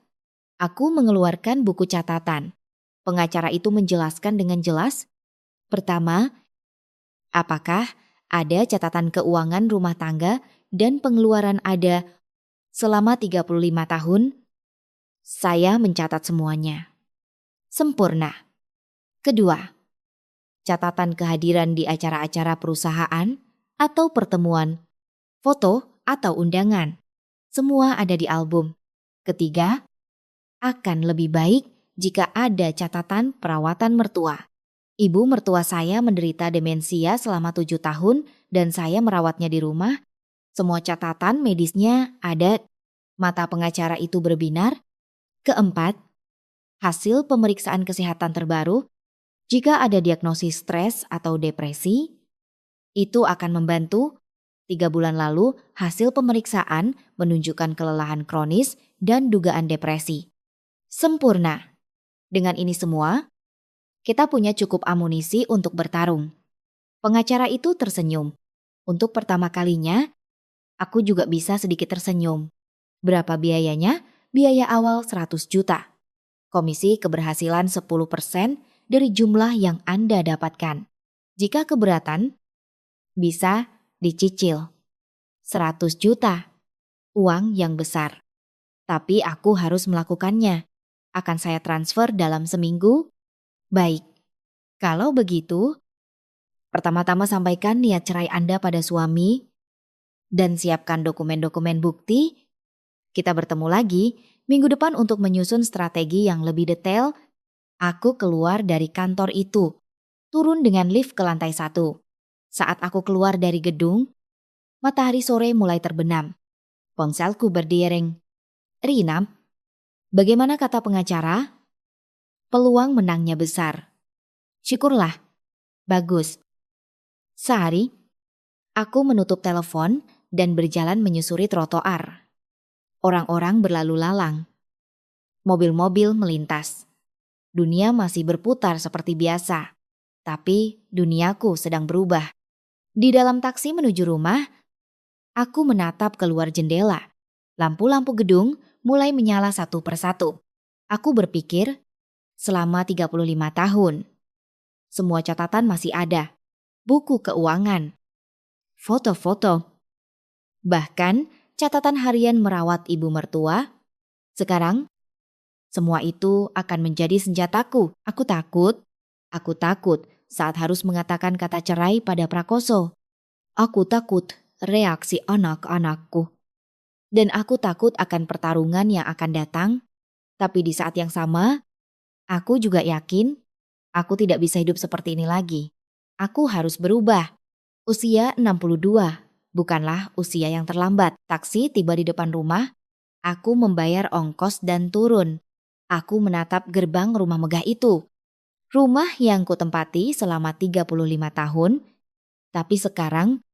Aku mengeluarkan buku catatan. Pengacara itu menjelaskan dengan jelas. Pertama, apakah ada catatan keuangan rumah tangga dan pengeluaran ada selama 35 tahun? Saya mencatat semuanya. Sempurna. Kedua, catatan kehadiran di acara-acara perusahaan atau pertemuan, foto atau undangan. Semua ada di album. Ketiga, akan lebih baik jika ada catatan perawatan mertua. Ibu mertua saya menderita demensia selama 7 tahun dan saya merawatnya di rumah. Semua catatan medisnya ada. Mata pengacara itu berbinar. Keempat, hasil pemeriksaan kesehatan terbaru. Jika ada diagnosis stres atau depresi, itu akan membantu. 3 bulan lalu, hasil pemeriksaan menunjukkan kelelahan kronis dan dugaan depresi. Sempurna. Dengan ini semua, kita punya cukup amunisi untuk bertarung. Pengacara itu tersenyum. Untuk pertama kalinya, aku juga bisa sedikit tersenyum. Berapa biayanya? Biaya awal 100 juta. Komisi keberhasilan 10% dari jumlah yang Anda dapatkan. Jika keberatan, bisa dicicil. 100 juta. Uang yang besar. Tapi aku harus melakukannya. Akan saya transfer dalam seminggu? Baik. Kalau begitu, pertama-tama sampaikan niat cerai Anda pada suami dan siapkan dokumen-dokumen bukti. Kita bertemu lagi minggu depan untuk menyusun strategi yang lebih detail. Aku keluar dari kantor itu, turun dengan lift ke lantai 1. Saat aku keluar dari gedung, matahari sore mulai terbenam. Ponselku berdering. Rina, bagaimana kata pengacara? Peluang menangnya besar. Syukurlah. Bagus. Sehari, aku menutup telepon dan berjalan menyusuri trotoar. Orang-orang berlalu lalang. Mobil-mobil melintas. Dunia masih berputar seperti biasa. Tapi duniaku sedang berubah. Di dalam taksi menuju rumah, aku menatap keluar jendela. Lampu-lampu gedung mulai menyala satu persatu. Aku berpikir, selama 35 tahun, semua catatan masih ada. Buku keuangan, foto-foto, bahkan catatan harian merawat ibu mertua. Sekarang, semua itu akan menjadi senjataku. Aku takut saat harus mengatakan kata cerai pada Prakoso. Aku takut reaksi anak-anakku. Dan aku takut akan pertarungan yang akan datang. Tapi di saat yang sama, aku juga yakin aku tidak bisa hidup seperti ini lagi. Aku harus berubah. Usia 62, bukanlah usia yang terlambat. Taksi tiba di depan rumah. Aku membayar ongkos dan turun. Aku menatap gerbang rumah megah itu. Rumah yang kutempati selama 35 tahun. Tapi sekarang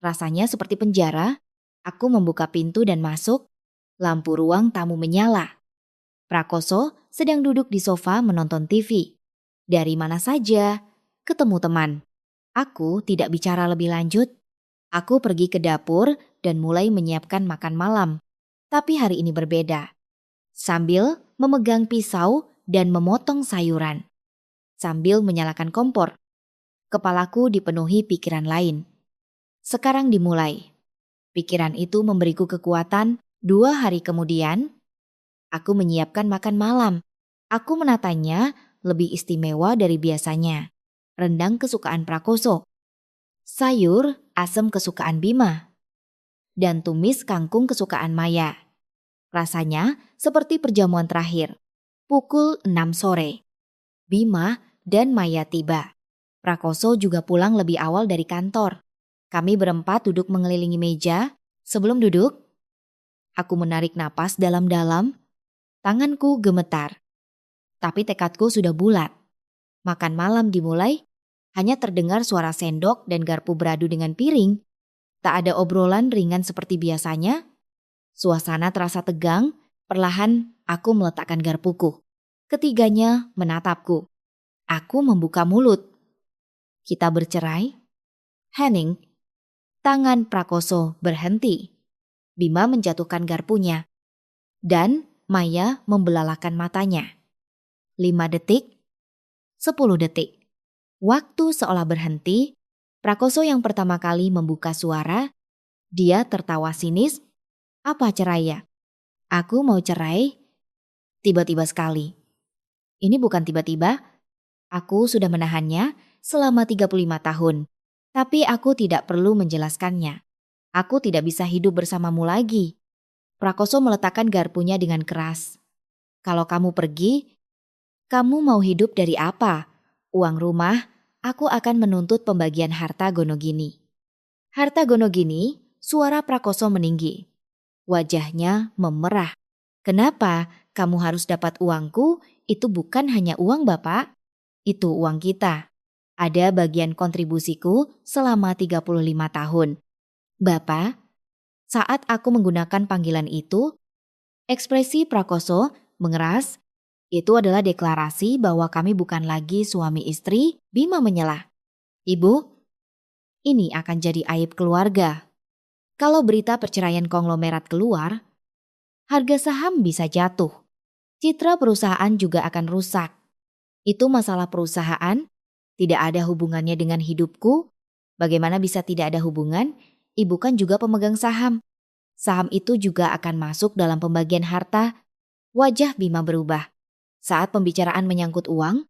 rasanya seperti penjara. Aku membuka pintu dan masuk. Lampu ruang tamu menyala. Prakoso sedang duduk di sofa menonton TV. Dari mana saja, ketemu teman. Aku tidak bicara lebih lanjut. Aku pergi ke dapur dan mulai menyiapkan makan malam. Tapi hari ini berbeda. Sambil memegang pisau dan memotong sayuran. Sambil menyalakan kompor. Kepalaku dipenuhi pikiran lain. Sekarang dimulai. Pikiran itu memberiku kekuatan. 2 hari kemudian, aku menyiapkan makan malam. Aku menatanya lebih istimewa dari biasanya. Rendang kesukaan Prakoso. Sayur asam kesukaan Bima. Dan tumis kangkung kesukaan Maya. Rasanya seperti perjamuan terakhir. Pukul 6 sore. Bima dan Maya tiba. Prakoso juga pulang lebih awal dari kantor. Kami berempat duduk mengelilingi meja. Sebelum duduk, aku menarik napas dalam-dalam. Tanganku gemetar. Tapi tekadku sudah bulat. Makan malam dimulai. Hanya terdengar suara sendok dan garpu beradu dengan piring. Tak ada obrolan ringan seperti biasanya. Suasana terasa tegang. Perlahan aku meletakkan garpuku. Ketiganya menatapku. Aku membuka mulut. Kita bercerai? Hening. Tangan Prakoso berhenti. Bima menjatuhkan garpunya. Dan Maya membelalakan matanya. 5 detik. 10 detik. Waktu seolah berhenti. Prakoso yang pertama kali membuka suara. Dia tertawa sinis. Apa cerai ya? Aku mau cerai. Tiba-tiba sekali. Ini bukan tiba-tiba. Aku sudah menahannya selama 35 tahun. Tapi aku tidak perlu menjelaskannya. Aku tidak bisa hidup bersamamu lagi. Prakoso meletakkan garpunya dengan keras. Kalau kamu pergi, kamu mau hidup dari apa? Uang rumah, aku akan menuntut pembagian harta Gonogini. Harta Gonogini, suara Prakoso meninggi. Wajahnya memerah. Kenapa kamu harus dapat uangku? Itu bukan hanya uang Bapak. Itu uang kita. Ada bagian kontribusiku selama 35 tahun. Bapak, saat aku menggunakan panggilan itu, ekspresi Prakoso mengeras. Itu adalah deklarasi bahwa kami bukan lagi suami istri. Bima menyela. Ibu, ini akan jadi aib keluarga. Kalau berita perceraian konglomerat keluar, harga saham bisa jatuh. Citra perusahaan juga akan rusak. Itu masalah perusahaan, tidak ada hubungannya dengan hidupku. Bagaimana bisa tidak ada hubungan? Ibu kan juga pemegang saham. Saham itu juga akan masuk dalam pembagian harta. Wajah Bima berubah. Saat pembicaraan menyangkut uang,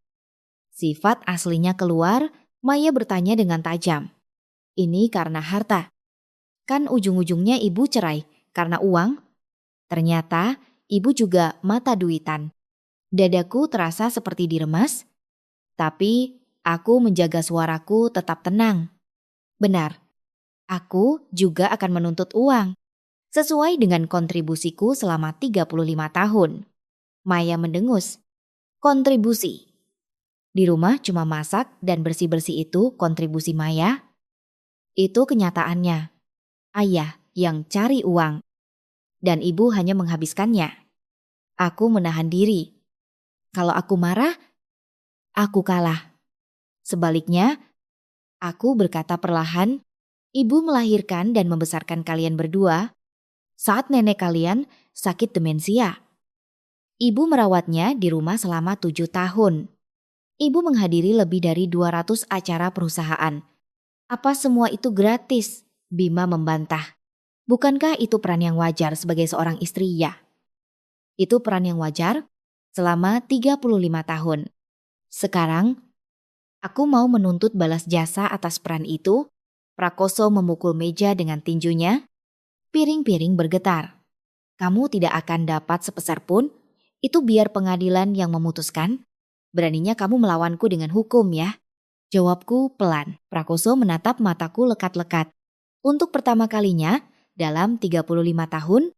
sifat aslinya keluar. Maya bertanya dengan tajam. Ini karena harta. Kan ujung-ujungnya ibu cerai karena uang. Ternyata ibu juga mata duitan. Dadaku terasa seperti diremas. Tapi aku menjaga suaraku tetap tenang. Benar, aku juga akan menuntut uang. Sesuai dengan kontribusiku selama 35 tahun. Maya mendengus. Kontribusi. Di rumah cuma masak dan bersih-bersih itu kontribusi Maya. Itu kenyataannya. Ayah yang cari uang. Dan ibu hanya menghabiskannya. Aku menahan diri. Kalau aku marah, aku kalah. Sebaliknya, aku berkata perlahan, ibu melahirkan dan membesarkan kalian berdua saat nenek kalian sakit demensia. Ibu merawatnya di rumah selama 7 tahun. Ibu menghadiri lebih dari 200 acara perusahaan. Apa semua itu gratis? Bima membantah. Bukankah itu peran yang wajar sebagai seorang istri? Ya. Itu peran yang wajar selama 35 tahun. Sekarang, aku mau menuntut balas jasa atas peran itu. Prakoso memukul meja dengan tinjunya. Piring-piring bergetar. Kamu tidak akan dapat sepeser pun. Itu biar pengadilan yang memutuskan. Beraninya kamu melawanku dengan hukum ya. Jawabku pelan. Prakoso menatap mataku lekat-lekat. Untuk pertama kalinya dalam 35 tahun,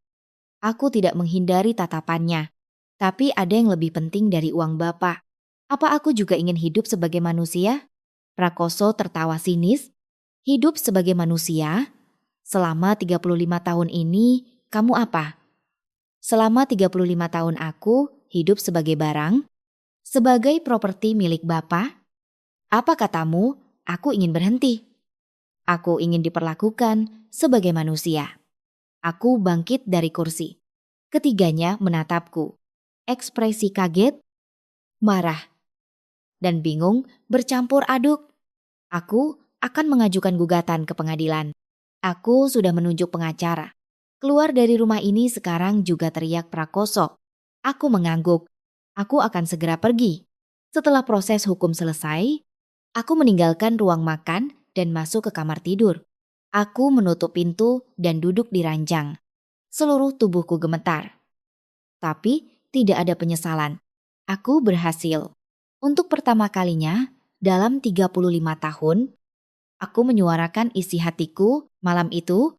aku tidak menghindari tatapannya. Tapi ada yang lebih penting dari uang Bapak. Apa aku juga ingin hidup sebagai manusia? Prakoso tertawa sinis. Hidup sebagai manusia? Selama 35 tahun ini, kamu apa? Selama 35 tahun aku hidup sebagai barang, sebagai properti milik Bapak. Apa katamu? Aku ingin berhenti. Aku ingin diperlakukan sebagai manusia. Aku bangkit dari kursi. Ketiganya menatapku. Ekspresi kaget, marah, dan bingung bercampur aduk. Aku akan mengajukan gugatan ke pengadilan. Aku sudah menunjuk pengacara. Keluar dari rumah ini sekarang juga teriak Prakoso. Aku mengangguk. Aku akan segera pergi. Setelah proses hukum selesai, aku meninggalkan ruang makan dan masuk ke kamar tidur. Aku menutup pintu dan duduk di ranjang. Seluruh tubuhku gemetar. Tapi tidak ada penyesalan. Aku berhasil. Untuk pertama kalinya dalam 35 tahun, aku menyuarakan isi hatiku malam itu.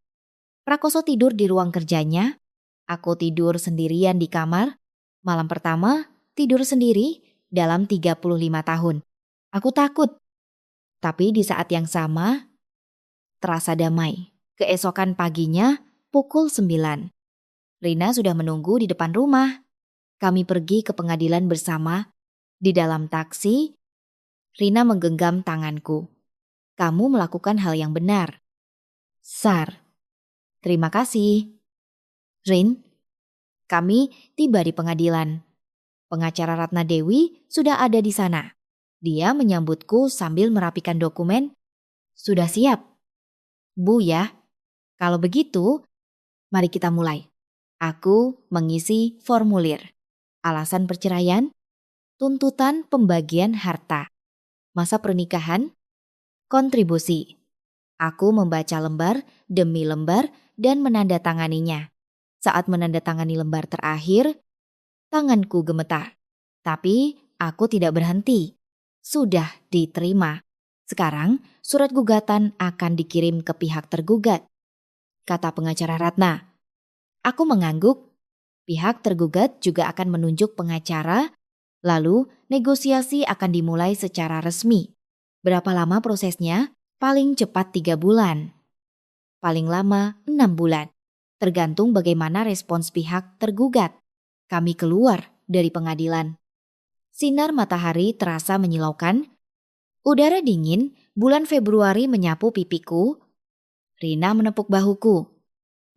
Prakoso tidur di ruang kerjanya. Aku tidur sendirian di kamar. Malam pertama, tidur sendiri dalam 35 tahun. Aku takut. Tapi di saat yang sama, terasa damai. Keesokan paginya, pukul 9. Rina sudah menunggu di depan rumah. Kami pergi ke pengadilan bersama. Di dalam taksi, Rina menggenggam tanganku. Kamu melakukan hal yang benar. Sar, terima kasih. Rin, kami tiba di pengadilan. Pengacara Ratna Dewi sudah ada di sana. Dia menyambutku sambil merapikan dokumen. Sudah siap. Bu ya, kalau begitu, mari kita mulai. Aku mengisi formulir. Alasan perceraian, tuntutan pembagian harta, masa pernikahan, kontribusi. Aku membaca lembar demi lembar dan menandatanganinya. Saat menandatangani lembar terakhir, tanganku gemetar. Tapi aku tidak berhenti. Sudah diterima. Sekarang surat gugatan akan dikirim ke pihak tergugat, kata pengacara Ratna. Aku mengangguk. Pihak tergugat juga akan menunjuk pengacara, lalu negosiasi akan dimulai secara resmi. Berapa lama prosesnya? Paling cepat 3 bulan. Paling lama 6 bulan. Tergantung bagaimana respons pihak tergugat. Kami keluar dari pengadilan. Sinar matahari terasa menyilaukan. Udara dingin, bulan Februari menyapu pipiku. Rina menepuk bahuku.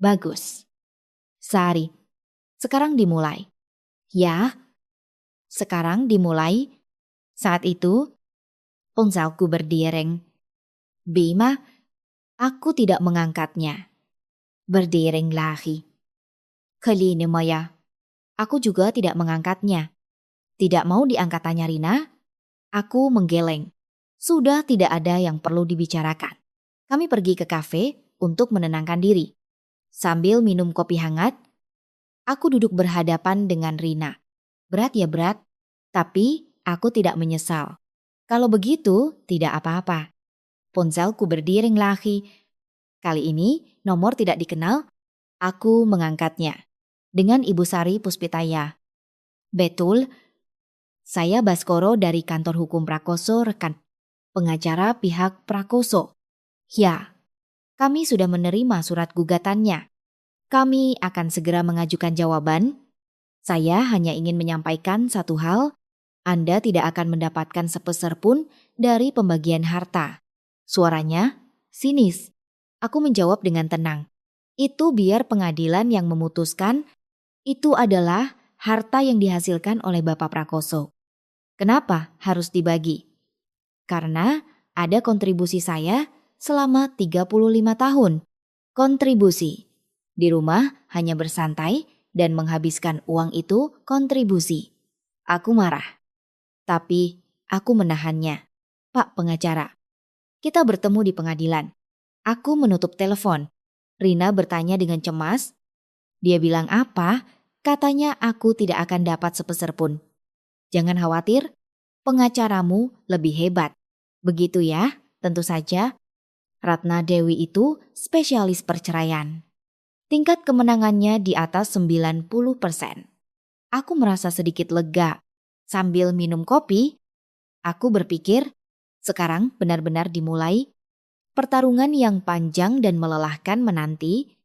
Bagus. Sari, sekarang dimulai. Ya, sekarang dimulai. Saat itu, ponselku berdering. Bima, aku tidak mengangkatnya. Berdering lagi. Kali ini Maya, aku juga tidak mengangkatnya. Tidak mau diangkatannya Rina, aku menggeleng. Sudah tidak ada yang perlu dibicarakan. Kami pergi ke kafe untuk menenangkan diri. Sambil minum kopi hangat, aku duduk berhadapan dengan Rina. Berat ya berat, tapi aku tidak menyesal. Kalau begitu, tidak apa-apa. Ponselku berdering lagi. Kali ini nomor tidak dikenal, aku mengangkatnya. Dengan Ibu Sari Puspitaya. Betul, saya Baskoro dari kantor hukum Prakoso, rekan pengacara pihak Prakoso. Ya, kami sudah menerima surat gugatannya. Kami akan segera mengajukan jawaban. Saya hanya ingin menyampaikan satu hal, Anda tidak akan mendapatkan sepeser pun dari pembagian harta. Suaranya sinis. Aku menjawab dengan tenang. Itu biar pengadilan yang memutuskan. Itu adalah harta yang dihasilkan oleh Bapak Prakoso. Kenapa harus dibagi? Karena ada kontribusi saya selama 35 tahun. Kontribusi. Di rumah hanya bersantai dan menghabiskan uang itu kontribusi. Aku marah. Tapi aku menahannya. Pak pengacara, kita bertemu di pengadilan. Aku menutup telepon. Rina bertanya dengan cemas. Dia bilang apa? Katanya aku tidak akan dapat sepeser pun. Jangan khawatir, pengacaramu lebih hebat. Begitu ya, tentu saja. Ratna Dewi itu spesialis perceraian. Tingkat kemenangannya di atas 90%. Aku merasa sedikit lega. Sambil minum kopi, aku berpikir sekarang benar-benar dimulai. Pertarungan yang panjang dan melelahkan menanti.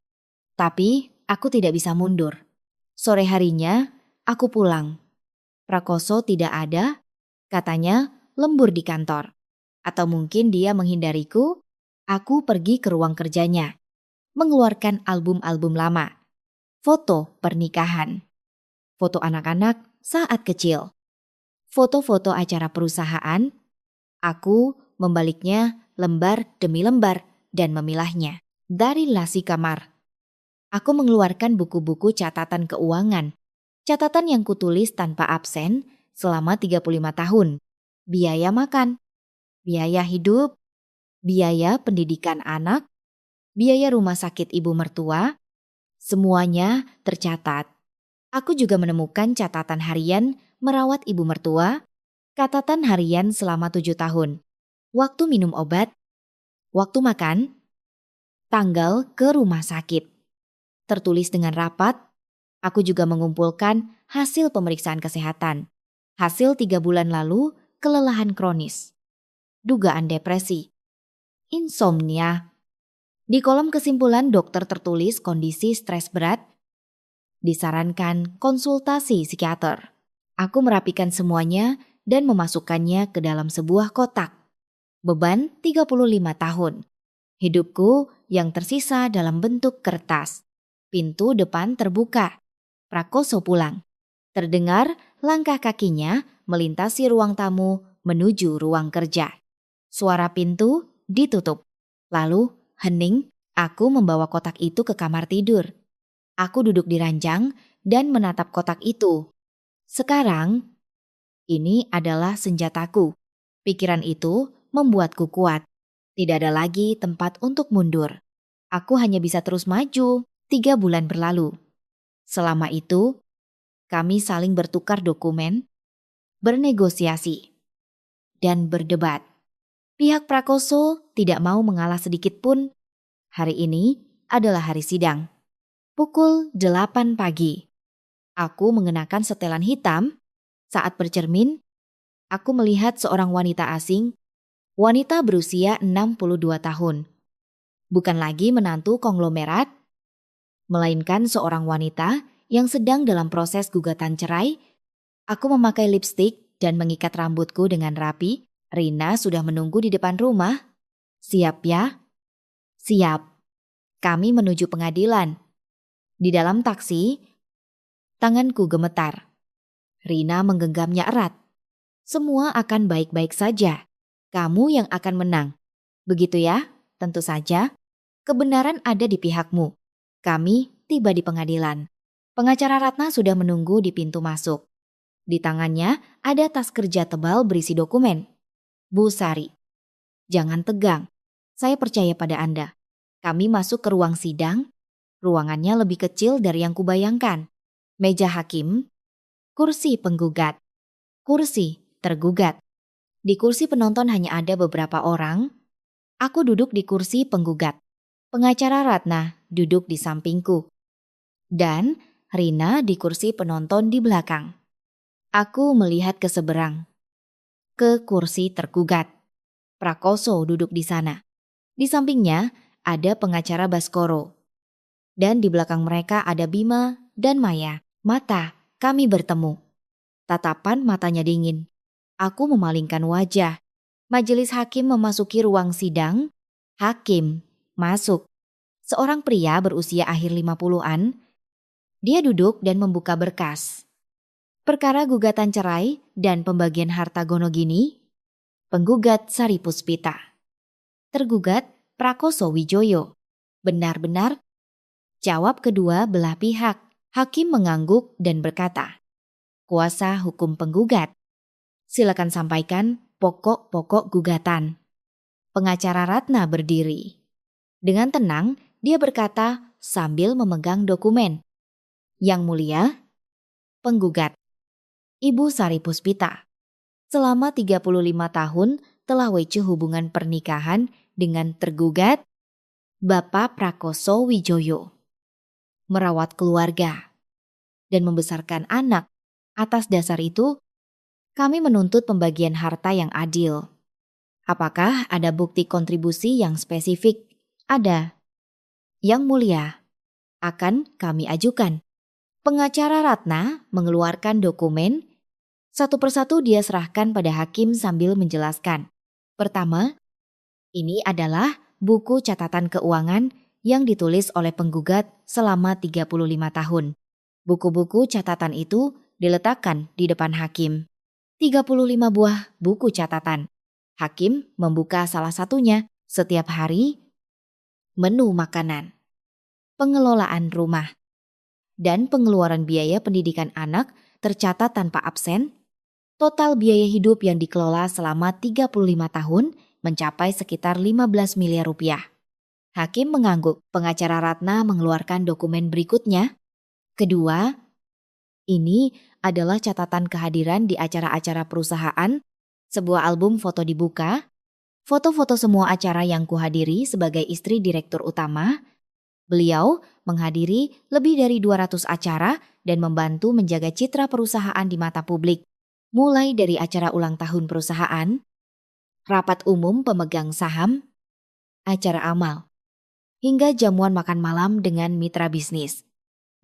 Tapi aku tidak bisa mundur. Sore harinya, aku pulang. Prakoso tidak ada, katanya lembur di kantor. Atau mungkin dia menghindariku. Aku pergi ke ruang kerjanya, mengeluarkan album-album lama, foto pernikahan, foto anak-anak saat kecil, foto-foto acara perusahaan. Aku membaliknya lembar demi lembar dan memilahnya. Dari lasi kamar, aku mengeluarkan buku-buku catatan keuangan. Catatan yang kutulis tanpa absen selama 35 tahun. Biaya makan, biaya hidup, biaya pendidikan anak, biaya rumah sakit ibu mertua, semuanya tercatat. Aku juga menemukan catatan harian merawat ibu mertua, catatan harian selama 7 tahun, waktu minum obat, waktu makan, tanggal ke rumah sakit. Tertulis dengan rapat, aku juga mengumpulkan hasil pemeriksaan kesehatan. Hasil 3 bulan lalu, kelelahan kronis, dugaan depresi, insomnia. Di kolom kesimpulan dokter tertulis kondisi stres berat, disarankan konsultasi psikiater. Aku merapikan semuanya dan memasukkannya ke dalam sebuah kotak. Beban 35 tahun. Hidupku yang tersisa dalam bentuk kertas. Pintu depan terbuka. Prakoso pulang. Terdengar langkah kakinya melintasi ruang tamu menuju ruang kerja. Suara pintu ditutup. Lalu hening, aku membawa kotak itu ke kamar tidur. Aku duduk di ranjang dan menatap kotak itu. Sekarang, ini adalah senjataku. Pikiran itu membuatku kuat. Tidak ada lagi tempat untuk mundur. Aku hanya bisa terus maju. 3 bulan berlalu. Selama itu, kami saling bertukar dokumen, bernegosiasi, dan berdebat. Pihak Prakoso tidak mau mengalah sedikit pun. Hari ini adalah hari sidang. Pukul 8 pagi. Aku mengenakan setelan hitam. Saat bercermin, aku melihat seorang wanita asing, wanita berusia 62 tahun. Bukan lagi menantu konglomerat, melainkan seorang wanita yang sedang dalam proses gugatan cerai. Aku memakai lipstik dan mengikat rambutku dengan rapi. Rina sudah menunggu di depan rumah. Siap ya? Siap. Kami menuju pengadilan. Di dalam taksi, tanganku gemetar. Rina menggenggamnya erat. Semua akan baik-baik saja. Kamu yang akan menang. Begitu ya? Tentu saja. Kebenaran ada di pihakmu. Kami tiba di pengadilan. Pengacara Ratna sudah menunggu di pintu masuk. Di tangannya ada tas kerja tebal berisi dokumen. Bu Sari, jangan tegang. Saya percaya pada Anda. Kami masuk ke ruang sidang. Ruangannya lebih kecil dari yang kubayangkan. Meja hakim, kursi penggugat, kursi tergugat. Di kursi penonton hanya ada beberapa orang. Aku duduk di kursi penggugat. Pengacara Ratna duduk di sampingku. Dan Rina di kursi penonton di belakang. Aku melihat ke seberang. Ke kursi tergugat. Prakoso duduk di sana. Di sampingnya ada pengacara Baskoro. Dan di belakang mereka ada Bima dan Maya. Mata kami bertemu. Tatapan matanya dingin. Aku memalingkan wajah. Majelis hakim memasuki ruang sidang. Hakim masuk. Seorang pria berusia akhir 50-an. Dia duduk dan membuka berkas. Perkara gugatan cerai dan pembagian harta Gonogini. Penggugat Sari Puspita. Tergugat Prakoso Wijoyo. Benar-benar? Jawab kedua belah pihak. Hakim mengangguk dan berkata, kuasa hukum penggugat. Silakan sampaikan pokok-pokok gugatan. Pengacara Ratna berdiri. Dengan tenang, dia berkata sambil memegang dokumen. Yang mulia, penggugat, Ibu Sari Puspita, selama 35 tahun telah wece hubungan pernikahan dengan tergugat Bapak Prakoso Wijoyo. Merawat keluarga dan membesarkan anak. Atas dasar itu, kami menuntut pembagian harta yang adil. Apakah ada bukti kontribusi yang spesifik? Ada. Yang mulia, akan kami ajukan. Pengacara Ratna mengeluarkan dokumen. Satu persatu dia serahkan pada hakim sambil menjelaskan. Pertama, ini adalah buku catatan keuangan yang ditulis oleh penggugat selama 35 tahun. Buku-buku catatan itu diletakkan di depan hakim. 35 buah buku catatan. Hakim membuka salah satunya setiap hari. Menu makanan, pengelolaan rumah, dan pengeluaran biaya pendidikan anak tercatat tanpa absen. Total biaya hidup yang dikelola selama 35 tahun mencapai sekitar 15 miliar rupiah. Hakim mengangguk. Pengacara Ratna mengeluarkan dokumen berikutnya. Kedua, ini adalah catatan kehadiran di acara-acara perusahaan. Sebuah album foto dibuka. Foto-foto semua acara yang kuhadiri sebagai istri direktur utama. Beliau menghadiri lebih dari 200 acara dan membantu menjaga citra perusahaan di mata publik. Mulai dari acara ulang tahun perusahaan, rapat umum pemegang saham, acara amal, hingga jamuan makan malam dengan mitra bisnis.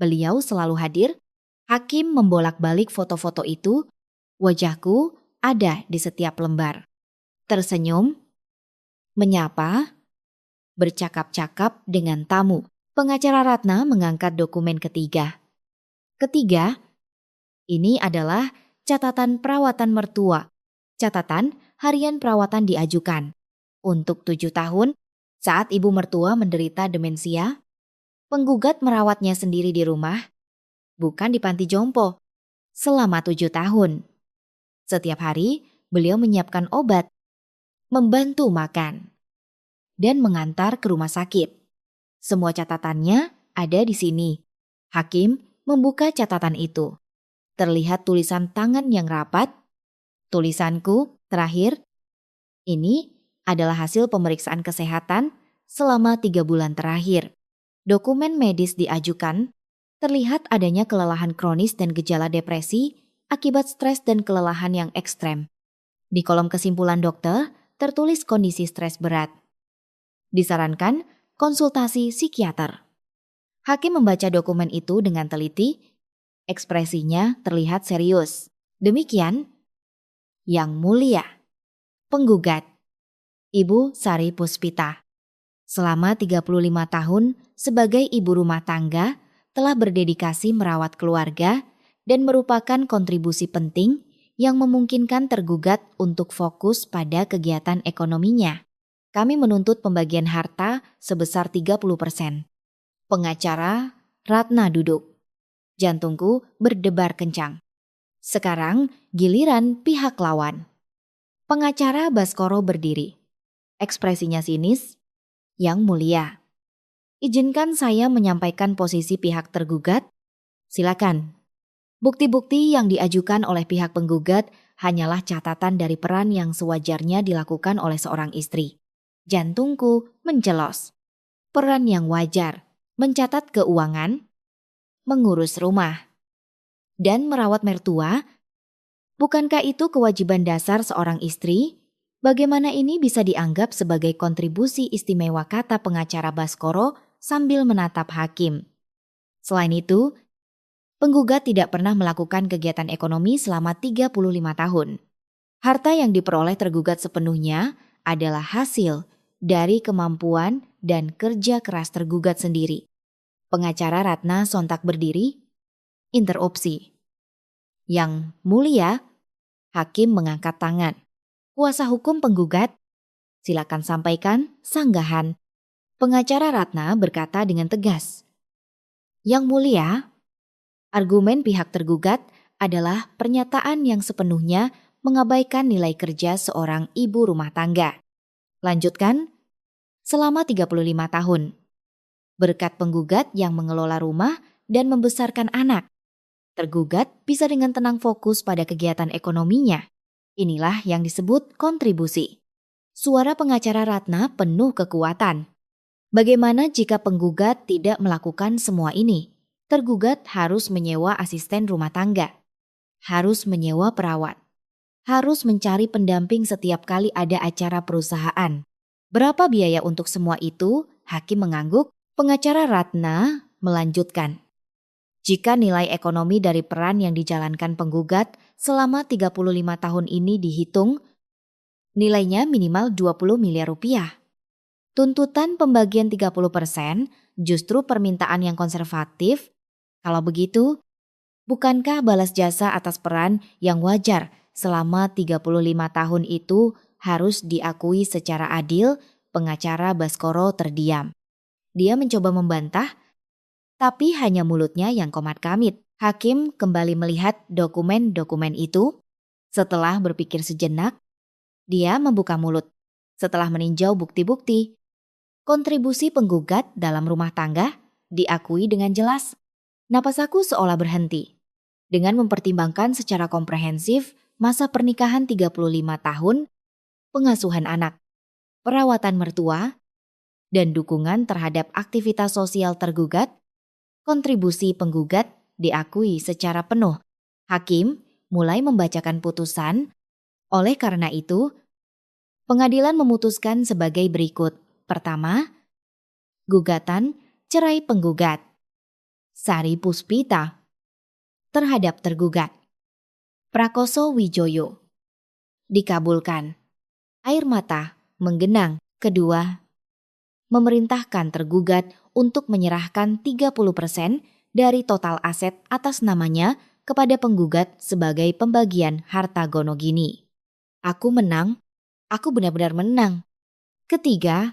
Beliau selalu hadir. Hakim membolak-balik foto-foto itu. Wajahku ada di setiap lembar. Tersenyum, menyapa, bercakap-cakap dengan tamu. Pengacara Ratna mengangkat dokumen ketiga. Ketiga, ini adalah catatan perawatan mertua. Catatan harian perawatan diajukan. Untuk 7 tahun, saat ibu mertua menderita demensia, penggugat merawatnya sendiri di rumah, bukan di panti jompo, selama 7 tahun. Setiap hari, beliau menyiapkan obat, membantu makan, dan mengantar ke rumah sakit. Semua catatannya ada di sini. Hakim membuka catatan itu. Terlihat tulisan tangan yang rapat. Tulisanku terakhir, ini adalah hasil pemeriksaan kesehatan selama 3 bulan terakhir. Dokumen medis diajukan. Terlihat adanya kelelahan kronis dan gejala depresi akibat stres dan kelelahan yang ekstrem. Di kolom kesimpulan dokter tertulis kondisi stres berat. Disarankan konsultasi psikiater. Hakim membaca dokumen itu dengan teliti. Ekspresinya terlihat serius. Demikian, Yang Mulia, penggugat, Ibu Sari Puspita, selama 35 tahun sebagai ibu rumah tangga telah berdedikasi merawat keluarga dan merupakan kontribusi penting yang memungkinkan tergugat untuk fokus pada kegiatan ekonominya. Kami menuntut pembagian harta sebesar 30%. Pengacara Ratna duduk. Jantungku berdebar kencang. Sekarang giliran pihak lawan. Pengacara Baskoro berdiri. Ekspresinya sinis. Yang Mulia, izinkan saya menyampaikan posisi pihak tergugat. Silakan. Bukti-bukti yang diajukan oleh pihak penggugat hanyalah catatan dari peran yang sewajarnya dilakukan oleh seorang istri. Jantungku mencelos. Peran yang wajar, mencatat keuangan, mengurus rumah, dan merawat mertua. Bukankah itu kewajiban dasar seorang istri? Bagaimana ini bisa dianggap sebagai kontribusi istimewa, kata pengacara Baskoro sambil menatap hakim. Selain itu, penggugat tidak pernah melakukan kegiatan ekonomi selama 35 tahun. Harta yang diperoleh tergugat sepenuhnya adalah hasil dari kemampuan dan kerja keras tergugat sendiri. Pengacara Ratna sontak berdiri. Interupsi. Yang Mulia, hakim mengangkat tangan. Kuasa hukum penggugat, silakan sampaikan sanggahan. Pengacara Ratna berkata dengan tegas. Yang Mulia, argumen pihak tergugat adalah pernyataan yang sepenuhnya mengabaikan nilai kerja seorang ibu rumah tangga. Lanjutkan, selama 35 tahun. Berkat penggugat yang mengelola rumah dan membesarkan anak, tergugat bisa dengan tenang fokus pada kegiatan ekonominya. Inilah yang disebut kontribusi. Suara pengacara Ratna penuh kekuatan. Bagaimana jika penggugat tidak melakukan semua ini? Tergugat harus menyewa asisten rumah tangga, harus menyewa perawat, harus mencari pendamping setiap kali ada acara perusahaan. Berapa biaya untuk semua itu? Hakim mengangguk. Pengacara Ratna melanjutkan. Jika nilai ekonomi dari peran yang dijalankan penggugat selama 35 tahun ini dihitung, nilainya minimal 20 miliar rupiah. Tuntutan pembagian 30% justru permintaan yang konservatif. Kalau begitu, bukankah balas jasa atas peran yang wajar selama 35 tahun itu harus diakui secara adil? Pengacara Baskoro terdiam. Dia mencoba membantah, tapi hanya mulutnya yang komat-kamit. Hakim kembali melihat dokumen-dokumen itu. Setelah berpikir sejenak, dia membuka mulut. Setelah meninjau bukti-bukti, kontribusi penggugat dalam rumah tangga diakui dengan jelas. Napas aku seolah berhenti. Dengan mempertimbangkan secara komprehensif masa pernikahan 35 tahun, pengasuhan anak, perawatan mertua, dan dukungan terhadap aktivitas sosial tergugat, kontribusi penggugat diakui secara penuh. Hakim mulai membacakan putusan. Oleh karena itu, pengadilan memutuskan sebagai berikut. Pertama, gugatan cerai penggugat Sari Puspita terhadap tergugat Prakoso Wijoyo dikabulkan. Air mata menggenang. Kedua, memerintahkan tergugat untuk menyerahkan 30% dari total aset atas namanya kepada penggugat sebagai pembagian harta gonogini. Aku menang. Aku benar-benar menang. Ketiga,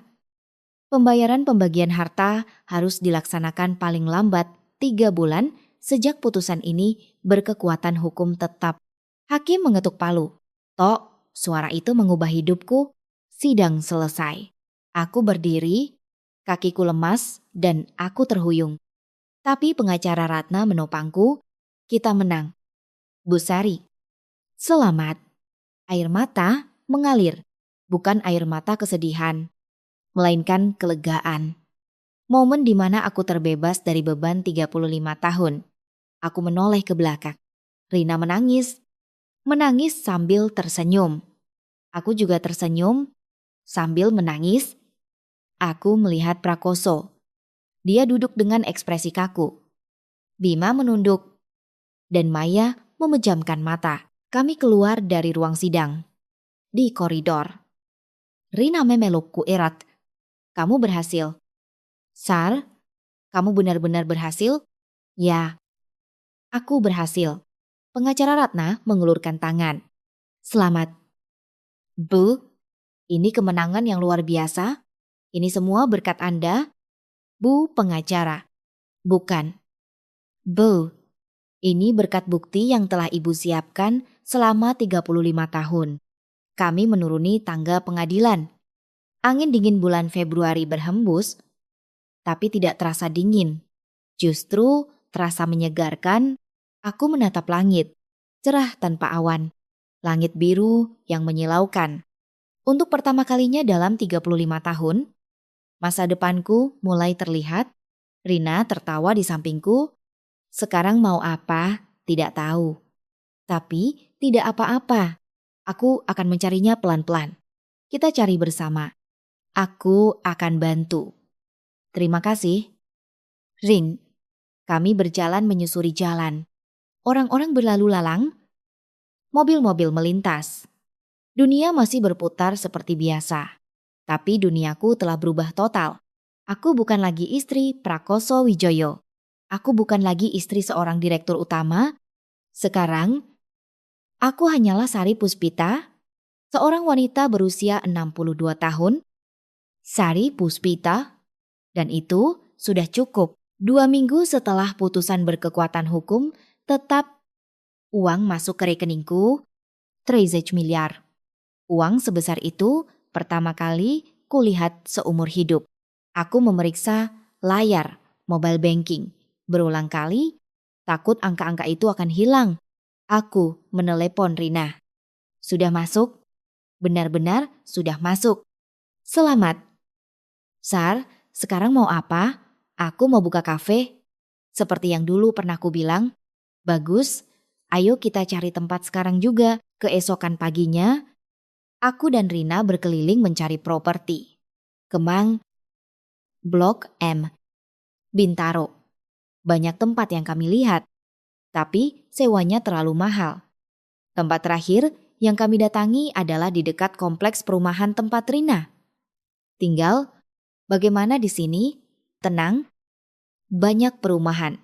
pembayaran pembagian harta harus dilaksanakan paling lambat 3 bulan sejak putusan ini berkekuatan hukum tetap. Hakim mengetuk palu. Tok, suara itu mengubah hidupku. Sidang selesai. Aku berdiri, kakiku lemas, dan aku terhuyung. Tapi pengacara Ratna menopangku. Kita menang. Bu Sari, selamat. Air mata mengalir. Bukan air mata kesedihan, melainkan kelegaan. Momen di mana aku terbebas dari beban 35 tahun. Aku menoleh ke belakang. Rina menangis. Menangis sambil tersenyum. Aku juga tersenyum sambil menangis. Aku melihat Prakoso. Dia duduk dengan ekspresi kaku. Bima menunduk. Dan Maya memejamkan mata. Kami keluar dari ruang sidang. Di koridor, Rina memelukku erat. Kamu berhasil. Sar, kamu benar-benar berhasil? Ya, aku berhasil. Pengacara Ratna mengulurkan tangan. Selamat. Bu, ini kemenangan yang luar biasa. Ini semua berkat Anda, Bu pengacara. Bukan. Bu, ini berkat bukti yang telah Ibu siapkan selama 35 tahun. Kami menuruni tangga pengadilan. Angin dingin bulan Februari berhembus, tapi tidak terasa dingin. Justru terasa menyegarkan. Aku menatap langit, cerah tanpa awan. Langit biru yang menyilaukan. Untuk pertama kalinya dalam 35 tahun, masa depanku mulai terlihat. Rina tertawa di sampingku. Sekarang mau apa? Tidak tahu. Tapi tidak apa-apa. Aku akan mencarinya pelan-pelan. Kita cari bersama. Aku akan bantu. Terima kasih. Rin, kami berjalan menyusuri jalan. Orang-orang berlalu lalang. Mobil-mobil melintas. Dunia masih berputar seperti biasa. Tapi duniaku telah berubah total. Aku bukan lagi istri Prakoso Wijoyo. Aku bukan lagi istri seorang direktur utama. Sekarang, aku hanyalah Sari Puspita, seorang wanita berusia 62 tahun. Sari Puspita. Dan itu sudah cukup. 2 minggu setelah putusan berkekuatan hukum, tetap uang masuk ke rekeningku 13 miliar. Uang sebesar itu pertama kali kulihat seumur hidup. Aku memeriksa layar mobile banking berulang kali, takut angka-angka itu akan hilang. Aku menelepon Rina. Sudah masuk? Benar-benar sudah masuk. Selamat. Sar, sekarang mau apa? Aku mau buka kafe. Seperti yang dulu pernah ku bilang. Bagus, ayo kita cari tempat sekarang juga. Keesokan paginya, aku dan Rina berkeliling mencari properti. Kemang, Blok M, Bintaro. Banyak tempat yang kami lihat, tapi sewanya terlalu mahal. Tempat terakhir yang kami datangi adalah di dekat kompleks perumahan tempat Rina tinggal Bagaimana di sini? Tenang, banyak perumahan.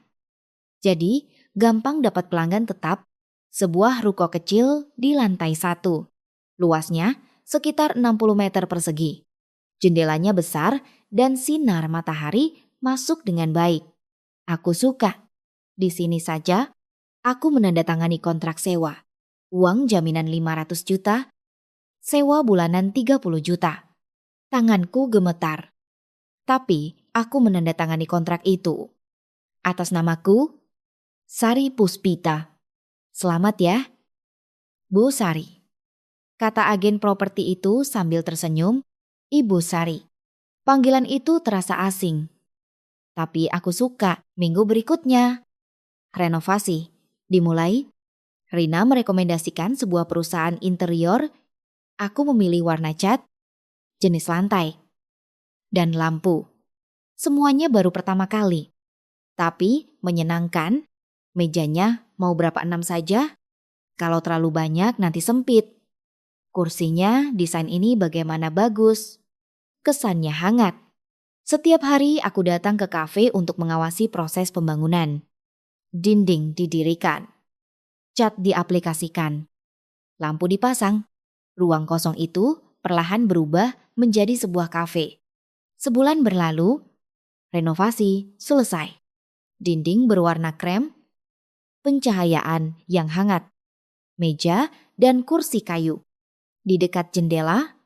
Jadi, gampang dapat pelanggan tetap. Sebuah ruko kecil di lantai 1. Luasnya sekitar 60 meter persegi. Jendelanya besar dan sinar matahari masuk dengan baik. Aku suka. Di sini saja, aku menandatangani kontrak sewa. Uang jaminan 500 juta, sewa bulanan 30 juta. Tanganku gemetar. Tapi aku menandatangani kontrak itu. Atas namaku, Sari Puspita. Selamat ya, Bu Sari. Kata agen properti itu sambil tersenyum, Ibu Sari. Panggilan itu terasa asing. Tapi aku suka. Minggu berikutnya, renovasi dimulai. Rina merekomendasikan sebuah perusahaan interior. Aku memilih warna cat, jenis lantai, dan lampu. Semuanya baru pertama kali. Tapi menyenangkan. Mejanya mau berapa 6 saja? Kalau terlalu banyak nanti sempit. Kursinya desain ini bagaimana bagus. Kesannya hangat. Setiap hari aku datang ke kafe untuk mengawasi proses pembangunan. Dinding didirikan. Cat diaplikasikan. Lampu dipasang. Ruang kosong itu perlahan berubah menjadi sebuah kafe. Sebulan berlalu, renovasi selesai. Dinding berwarna krem, pencahayaan yang hangat, meja dan kursi kayu. Di dekat jendela,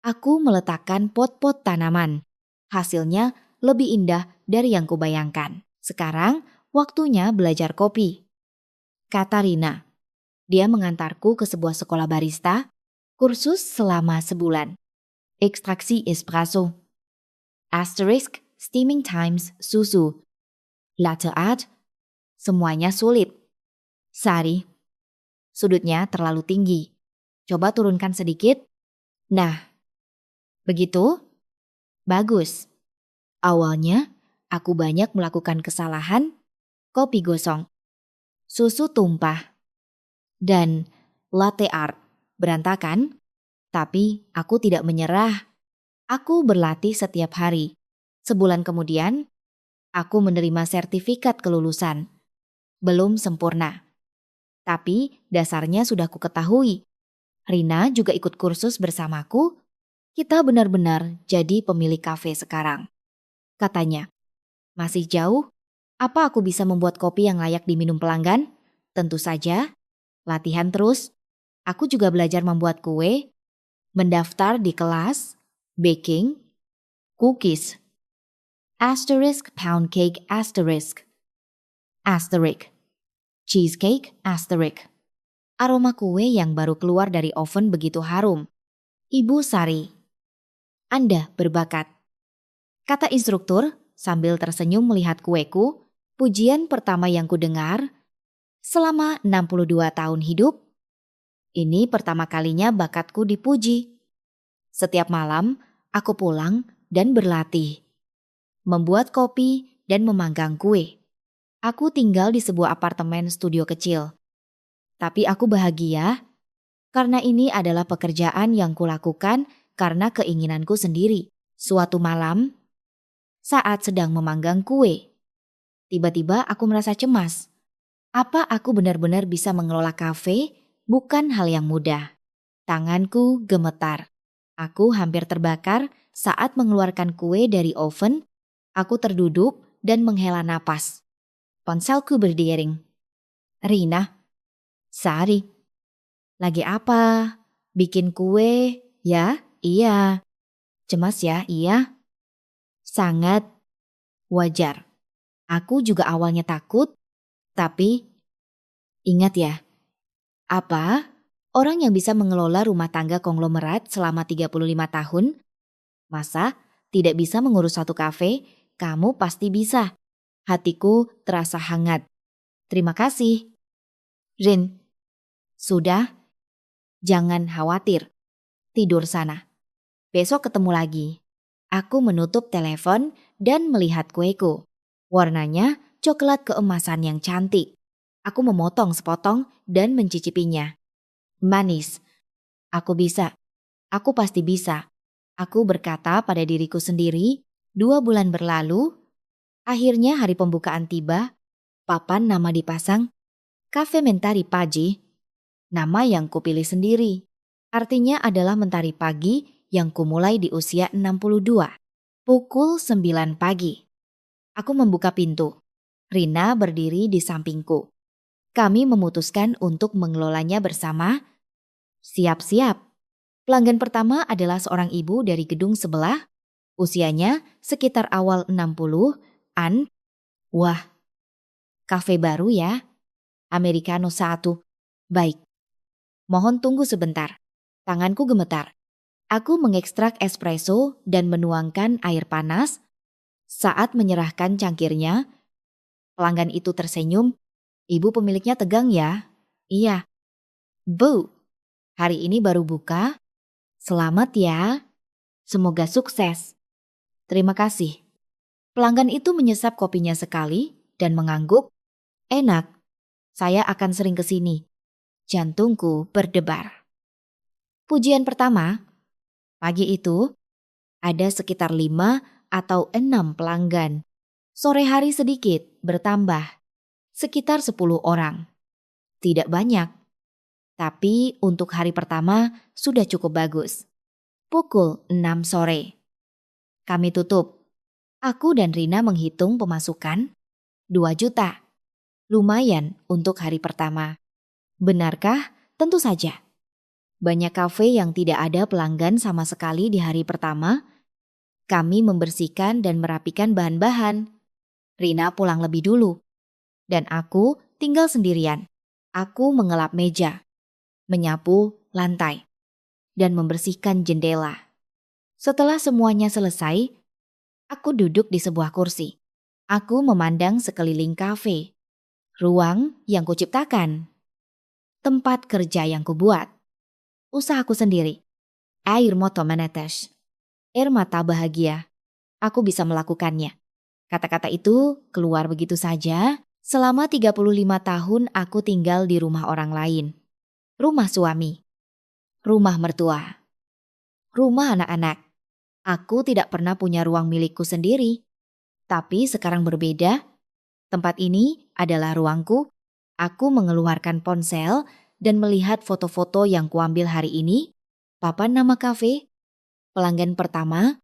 aku meletakkan pot-pot tanaman. Hasilnya lebih indah dari yang kubayangkan. Sekarang waktunya belajar kopi. Kata Rina. Dia mengantarku ke sebuah sekolah barista, kursus selama sebulan. Ekstraksi espresso. Asterisk, steaming times, susu. Latte art, semuanya sulit. Sari, sudutnya terlalu tinggi. Coba turunkan sedikit. Nah, begitu? Bagus. Awalnya, aku banyak melakukan kesalahan. Kopi gosong, susu tumpah, dan latte art berantakan. Tapi aku tidak menyerah. Aku berlatih setiap hari. Sebulan kemudian, aku menerima sertifikat kelulusan. Belum sempurna. Tapi dasarnya sudah kuketahui. Rina juga ikut kursus bersamaku. Kita benar-benar jadi pemilik kafe sekarang. Katanya, masih jauh? Apa aku bisa membuat kopi yang layak diminum pelanggan? Tentu saja. Latihan terus. Aku juga belajar membuat kue, mendaftar di kelas, baking, cookies. Asterisk pound cake asterisk. Asterisk. Cheesecake asterisk. Aroma kue yang baru keluar dari oven begitu harum. Ibu Sari, Anda berbakat. Kata instruktur sambil tersenyum melihat kueku, pujian pertama yang kudengar selama 62 tahun hidup. Ini pertama kalinya bakatku dipuji. Setiap malam aku pulang dan berlatih. Membuat kopi dan memanggang kue. Aku tinggal di sebuah apartemen studio kecil. Tapi aku bahagia karena ini adalah pekerjaan yang kulakukan karena keinginanku sendiri. Suatu malam, saat sedang memanggang kue, tiba-tiba aku merasa cemas. Apa aku benar-benar bisa mengelola kafe? Bukan hal yang mudah. Tanganku gemetar. Aku hampir terbakar saat mengeluarkan kue dari oven. Aku terduduk dan menghela napas. Ponselku berdering. Rina, Sari, lagi apa? Bikin kue? Ya, iya. Cemas ya, iya. Sangat wajar. Aku juga awalnya takut, tapi ingat ya, apa? Orang yang bisa mengelola rumah tangga konglomerat selama 35 tahun, masa tidak bisa mengurus satu kafe? Kamu pasti bisa. Hatiku terasa hangat. Terima kasih. Rin, sudah, jangan khawatir. Tidur sana. Besok ketemu lagi. Aku menutup telepon dan melihat kueku. Warnanya coklat keemasan yang cantik. Aku memotong sepotong dan mencicipinya. Manis. Aku bisa. Aku pasti bisa. Aku berkata pada diriku sendiri, 2 bulan berlalu, akhirnya hari pembukaan tiba, papan nama dipasang, Cafe Mentari Pagi, nama yang kupilih sendiri. Artinya adalah mentari pagi yang kumulai di usia 62. Pukul 9 pagi. Aku membuka pintu. Rina berdiri di sampingku. Kami memutuskan untuk mengelolanya bersama. Siap-siap. Pelanggan pertama adalah seorang ibu dari gedung sebelah. Usianya sekitar awal 60-an. Wah, kafe baru ya. Americano 1. Baik. Mohon tunggu sebentar. Tanganku gemetar. Aku mengekstrak espresso dan menuangkan air panas. Saat menyerahkan cangkirnya, pelanggan itu tersenyum. Ibu pemiliknya tegang ya? Iya. Bu, hari ini baru buka? Selamat ya. Semoga sukses. Terima kasih. Pelanggan itu menyesap kopinya sekali dan mengangguk. Enak. Saya akan sering ke sini. Jantungku berdebar. Pujian pertama, pagi itu ada sekitar 5 atau 6 pelanggan. Sore hari sedikit bertambah, sekitar 10 orang. Tidak banyak, tapi untuk hari pertama sudah cukup bagus. Pukul 6 sore. Kami tutup. Aku dan Rina menghitung pemasukan 2 juta. Lumayan untuk hari pertama. Benarkah? Tentu saja. Banyak kafe yang tidak ada pelanggan sama sekali di hari pertama. Kami membersihkan dan merapikan bahan-bahan. Rina pulang lebih dulu. Dan aku tinggal sendirian. Aku mengelap meja, menyapu lantai, dan membersihkan jendela. Setelah semuanya selesai, aku duduk di sebuah kursi. Aku memandang sekeliling kafe. Ruang yang kuciptakan. Tempat kerja yang kubuat. Usahaku sendiri. Air mata menetes. Air mata bahagia. Aku bisa melakukannya. Kata-kata itu keluar begitu saja. Selama 35 tahun aku tinggal di rumah orang lain. Rumah suami. Rumah mertua. Rumah anak-anak. Aku tidak pernah punya ruang milikku sendiri. Tapi sekarang berbeda. Tempat ini adalah ruangku. Aku mengeluarkan ponsel dan melihat foto-foto yang kuambil hari ini. Papan nama kafe. Pelanggan pertama.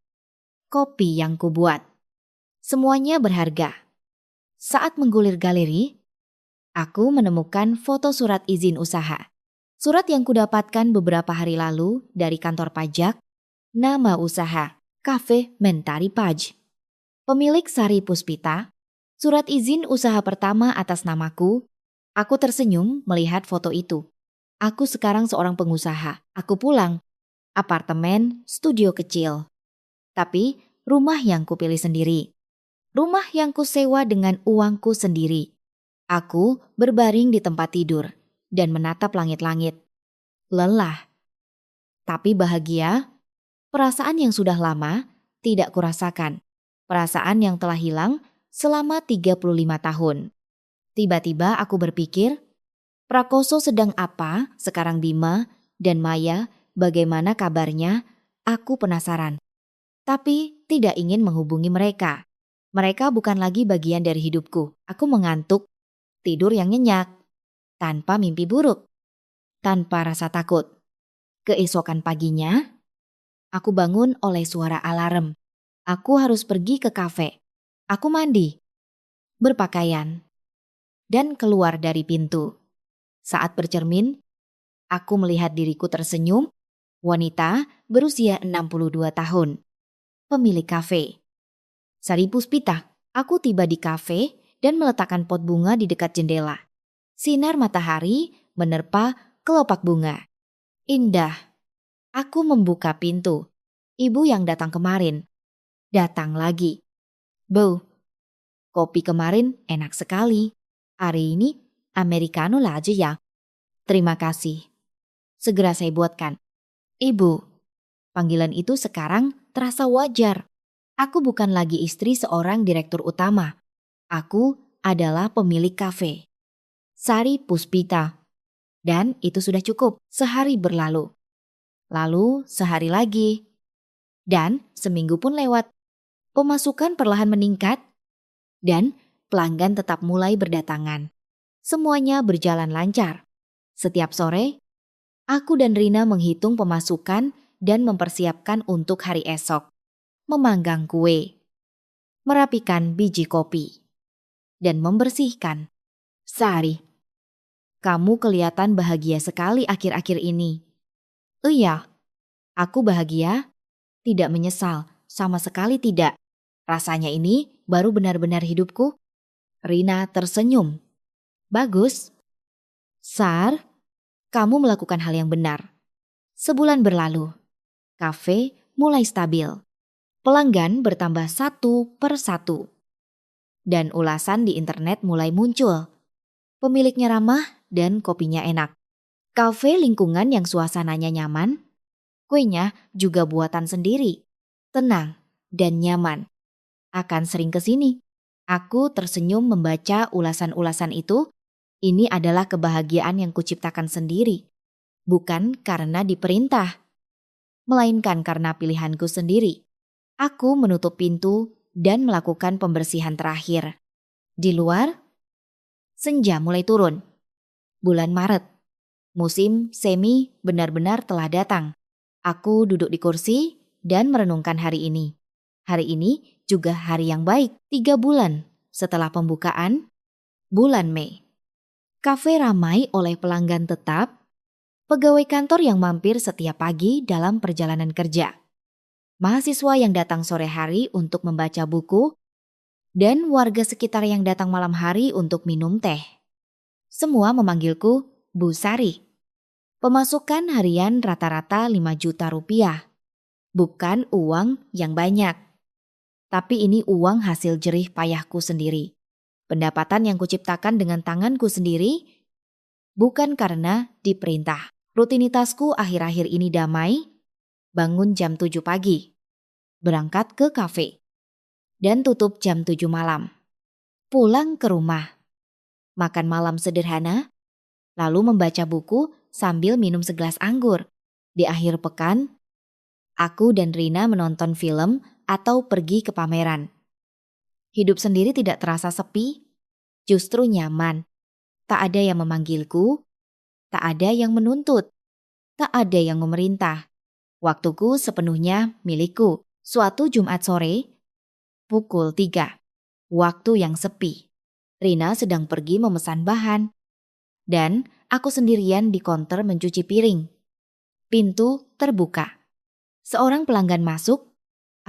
Kopi yang kubuat. Semuanya berharga. Saat menggulir galeri, aku menemukan foto surat izin usaha. Surat yang kudapatkan beberapa hari lalu dari kantor pajak. Nama usaha, Cafe Mentari Paj. Pemilik Sari Puspita. Surat izin usaha pertama atas namaku. Aku tersenyum melihat foto itu. Aku sekarang seorang pengusaha. Aku pulang. Apartemen, studio kecil. Tapi rumah yang kupilih sendiri. Rumah yang kusewa dengan uangku sendiri. Aku berbaring di tempat tidur dan menatap langit-langit. Lelah, tapi bahagia. Perasaan yang sudah lama tidak kurasakan. Perasaan yang telah hilang selama 35 tahun. Tiba-tiba aku berpikir, Prakoso sedang apa sekarang Bima dan Maya, bagaimana kabarnya? Aku penasaran. Tapi tidak ingin menghubungi mereka. Mereka bukan lagi bagian dari hidupku. Aku mengantuk, tidur yang nyenyak, tanpa mimpi buruk, tanpa rasa takut. Keesokan paginya, aku bangun oleh suara alarm. Aku harus pergi ke kafe. Aku mandi, berpakaian, dan keluar dari pintu. Saat bercermin, aku melihat diriku tersenyum, wanita berusia 62 tahun, pemilik kafe. Sari Puspita, aku tiba di kafe dan meletakkan pot bunga di dekat jendela. Sinar matahari menerpa kelopak bunga. Indah. Aku membuka pintu. Ibu yang datang kemarin. Datang lagi. Bu, kopi kemarin enak sekali. Hari ini Americano lah aja ya. Terima kasih. Segera saya buatkan. Ibu, panggilan itu sekarang terasa wajar. Aku bukan lagi istri seorang direktur utama. Aku adalah pemilik kafe. Sari Puspita. Dan itu sudah cukup. Sehari berlalu. Lalu sehari lagi. Dan seminggu pun lewat. Pemasukan perlahan meningkat dan pelanggan tetap mulai berdatangan. Semuanya berjalan lancar. Setiap sore, aku dan Rina menghitung pemasukan dan mempersiapkan untuk hari esok. Memanggang kue, merapikan biji kopi, dan membersihkan. Sari, kamu kelihatan bahagia sekali akhir-akhir ini. Iya, aku bahagia, tidak menyesal, sama sekali tidak. Rasanya ini baru benar-benar hidupku. Rina tersenyum. Bagus. Sar, kamu melakukan hal yang benar. Sebulan berlalu, kafe mulai stabil. Pelanggan bertambah satu per satu. Dan ulasan di internet mulai muncul. Pemiliknya ramah dan kopinya enak. Kafe lingkungan yang suasananya nyaman. Kuenya juga buatan sendiri. Tenang dan nyaman. Akan sering ke sini. Aku tersenyum membaca ulasan-ulasan itu. Ini adalah kebahagiaan yang kuciptakan sendiri. Bukan karena diperintah, melainkan karena pilihanku sendiri. Aku menutup pintu dan melakukan pembersihan terakhir. Di luar, senja mulai turun. Bulan Maret, musim semi benar-benar telah datang. Aku duduk di kursi dan merenungkan hari ini. Hari ini juga hari yang baik, 3 bulan setelah pembukaan, bulan Mei. Kafe ramai oleh pelanggan tetap, pegawai kantor yang mampir setiap pagi dalam perjalanan kerja, mahasiswa yang datang sore hari untuk membaca buku, dan warga sekitar yang datang malam hari untuk minum teh. Semua memanggilku Bu Sari. Pemasukan harian rata-rata 5 juta rupiah. Bukan uang yang banyak. Tapi ini uang hasil jerih payahku sendiri. Pendapatan yang kuciptakan dengan tanganku sendiri, bukan karena diperintah. Rutinitasku akhir-akhir ini damai, bangun jam 7 pagi, berangkat ke kafe, dan tutup jam 7 malam. Pulang ke rumah, makan malam sederhana, lalu membaca buku sambil minum segelas anggur. Di akhir pekan, aku dan Rina menonton film atau pergi ke pameran. Hidup sendiri tidak terasa sepi, justru nyaman. Tak ada yang memanggilku, tak ada yang menuntut, tak ada yang memerintah. Waktuku sepenuhnya milikku. Suatu Jumat sore, pukul 3, waktu yang sepi. Rina sedang pergi memesan bahan, dan aku sendirian di konter mencuci piring. Pintu terbuka. Seorang pelanggan masuk,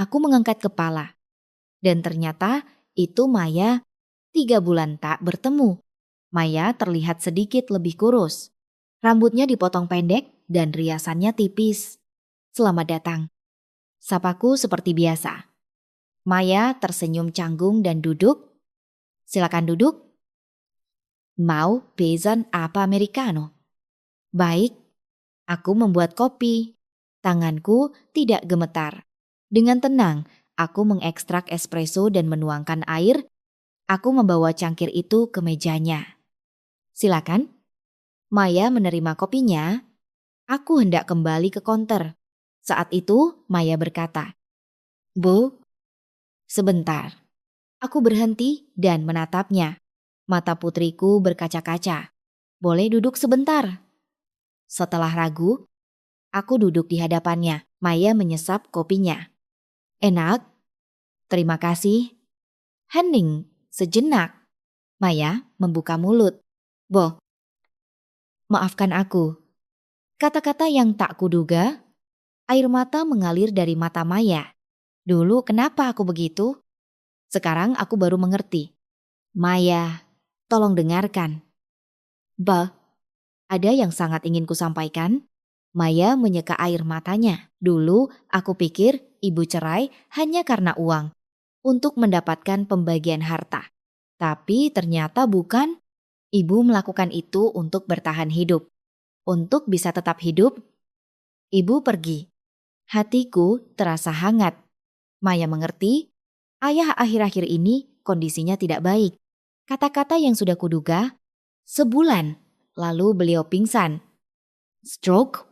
aku mengangkat kepala. Dan ternyata itu Maya. 3 bulan tak bertemu. Maya terlihat sedikit lebih kurus. Rambutnya dipotong pendek dan riasannya tipis. Selamat datang. Sapaku seperti biasa. Maya tersenyum canggung dan duduk. Silakan duduk. Mau pesan apa americano? Baik, aku membuat kopi. Tanganku tidak gemetar. Dengan tenang, aku mengekstrak espresso dan menuangkan air. Aku membawa cangkir itu ke mejanya. Silakan. Maya menerima kopinya. Aku hendak kembali ke konter. Saat itu Maya berkata, Bu, sebentar. Aku berhenti dan menatapnya. Mata putriku berkaca-kaca. Boleh duduk sebentar? Setelah ragu, aku duduk di hadapannya. Maya menyesap kopinya. Enak? Terima kasih. Hening sejenak. Maya membuka mulut. Boh, maafkan aku. Kata-kata yang tak kuduga, air mata mengalir dari mata Maya. Dulu kenapa aku begitu? Sekarang aku baru mengerti. Maya, tolong dengarkan. Bah, ada yang sangat ingin kusampaikan. Maya menyeka air matanya. Dulu aku pikir ibu cerai hanya karena uang, untuk mendapatkan pembagian harta. Tapi ternyata bukan. Ibu melakukan itu untuk bertahan hidup. Untuk bisa tetap hidup, ibu pergi. Hatiku terasa hangat. Maya mengerti, ayah akhir-akhir ini kondisinya tidak baik. Kata-kata yang sudah kuduga, sebulan lalu beliau pingsan. Stroke,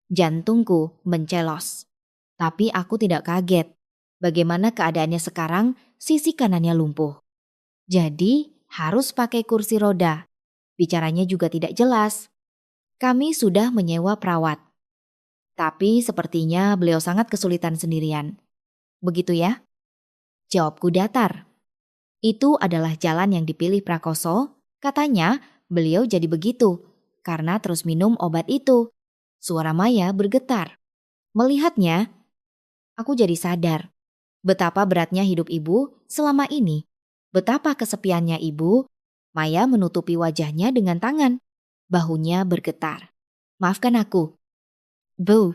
jantungku mencelos. Tapi aku tidak kaget. Bagaimana keadaannya sekarang, sisi kanannya lumpuh. Jadi harus pakai kursi roda. Bicaranya juga tidak jelas. Kami sudah menyewa perawat. Tapi sepertinya beliau sangat kesulitan sendirian. Begitu ya? Jawabku datar. Itu adalah jalan yang dipilih Prakoso. Katanya beliau jadi begitu karena terus minum obat itu. Suara Maya bergetar. Melihatnya, aku jadi sadar betapa beratnya hidup ibu selama ini. Betapa kesepiannya ibu. Maya menutupi wajahnya dengan tangan. Bahunya bergetar. Maafkan aku. Bu,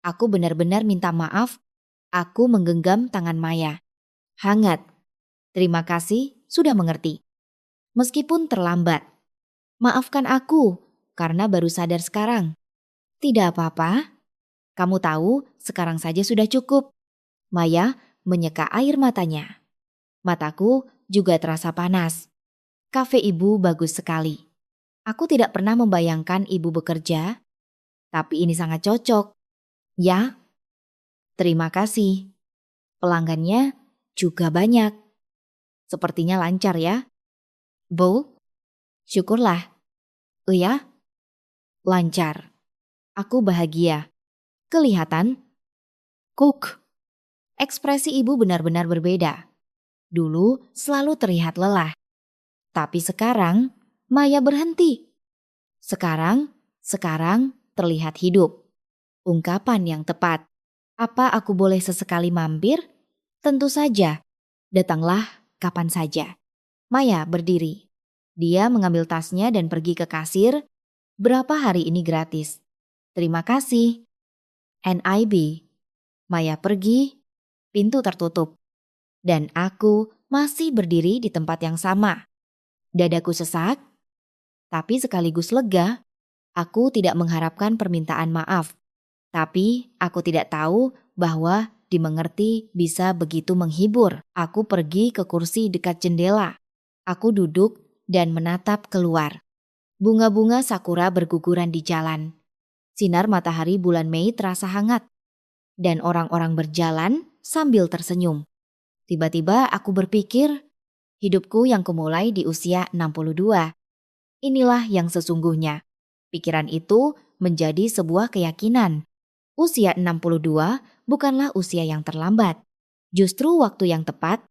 aku benar-benar minta maaf. Aku menggenggam tangan Maya. Hangat. Terima kasih sudah mengerti. Meskipun terlambat. Maafkan aku karena baru sadar sekarang. Tidak apa-apa. Kamu tahu sekarang saja sudah cukup. Maya menyeka air matanya. Mataku juga terasa panas. Kafe ibu bagus sekali. Aku tidak pernah membayangkan ibu bekerja, tapi ini sangat cocok. Ya, terima kasih. Pelanggannya juga banyak. Sepertinya lancar ya. Bu, syukurlah. Ya, lancar. Aku bahagia. Kelihatan. Cook. Ekspresi ibu benar-benar berbeda. Dulu selalu terlihat lelah. Tapi sekarang Maya berhenti. Sekarang terlihat hidup. Ungkapan yang tepat. Apa aku boleh sesekali mampir? Tentu saja. Datanglah kapan saja. Maya berdiri. Dia mengambil tasnya dan pergi ke kasir. Berapa hari ini gratis? Terima kasih. NIB. Maya pergi. Pintu tertutup. Dan aku masih berdiri di tempat yang sama. Dadaku sesak, tapi sekaligus lega. Aku tidak mengharapkan permintaan maaf. Tapi aku tidak tahu bahwa dimengerti bisa begitu menghibur. Aku pergi ke kursi dekat jendela. Aku duduk dan menatap keluar. Bunga-bunga sakura berguguran di jalan. Sinar matahari bulan Mei terasa hangat. Dan orang-orang berjalan sambil tersenyum. Tiba-tiba aku berpikir, hidupku yang kumulai di usia 62. Inilah yang sesungguhnya. Pikiran itu menjadi sebuah keyakinan. Usia 62 bukanlah usia yang terlambat. Justru waktu yang tepat.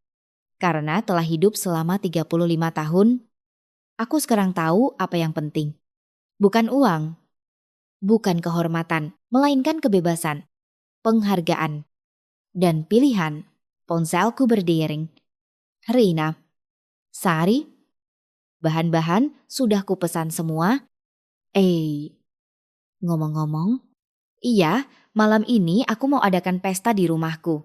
Karena telah hidup selama 35 tahun, aku sekarang tahu apa yang penting. Bukan uang, bukan kehormatan, melainkan kebebasan, penghargaan, dan pilihan. Ponselku berdering. Rina, Sari, bahan-bahan sudah kupesan semua. Ngomong-ngomong, iya, malam ini aku mau adakan pesta di rumahku.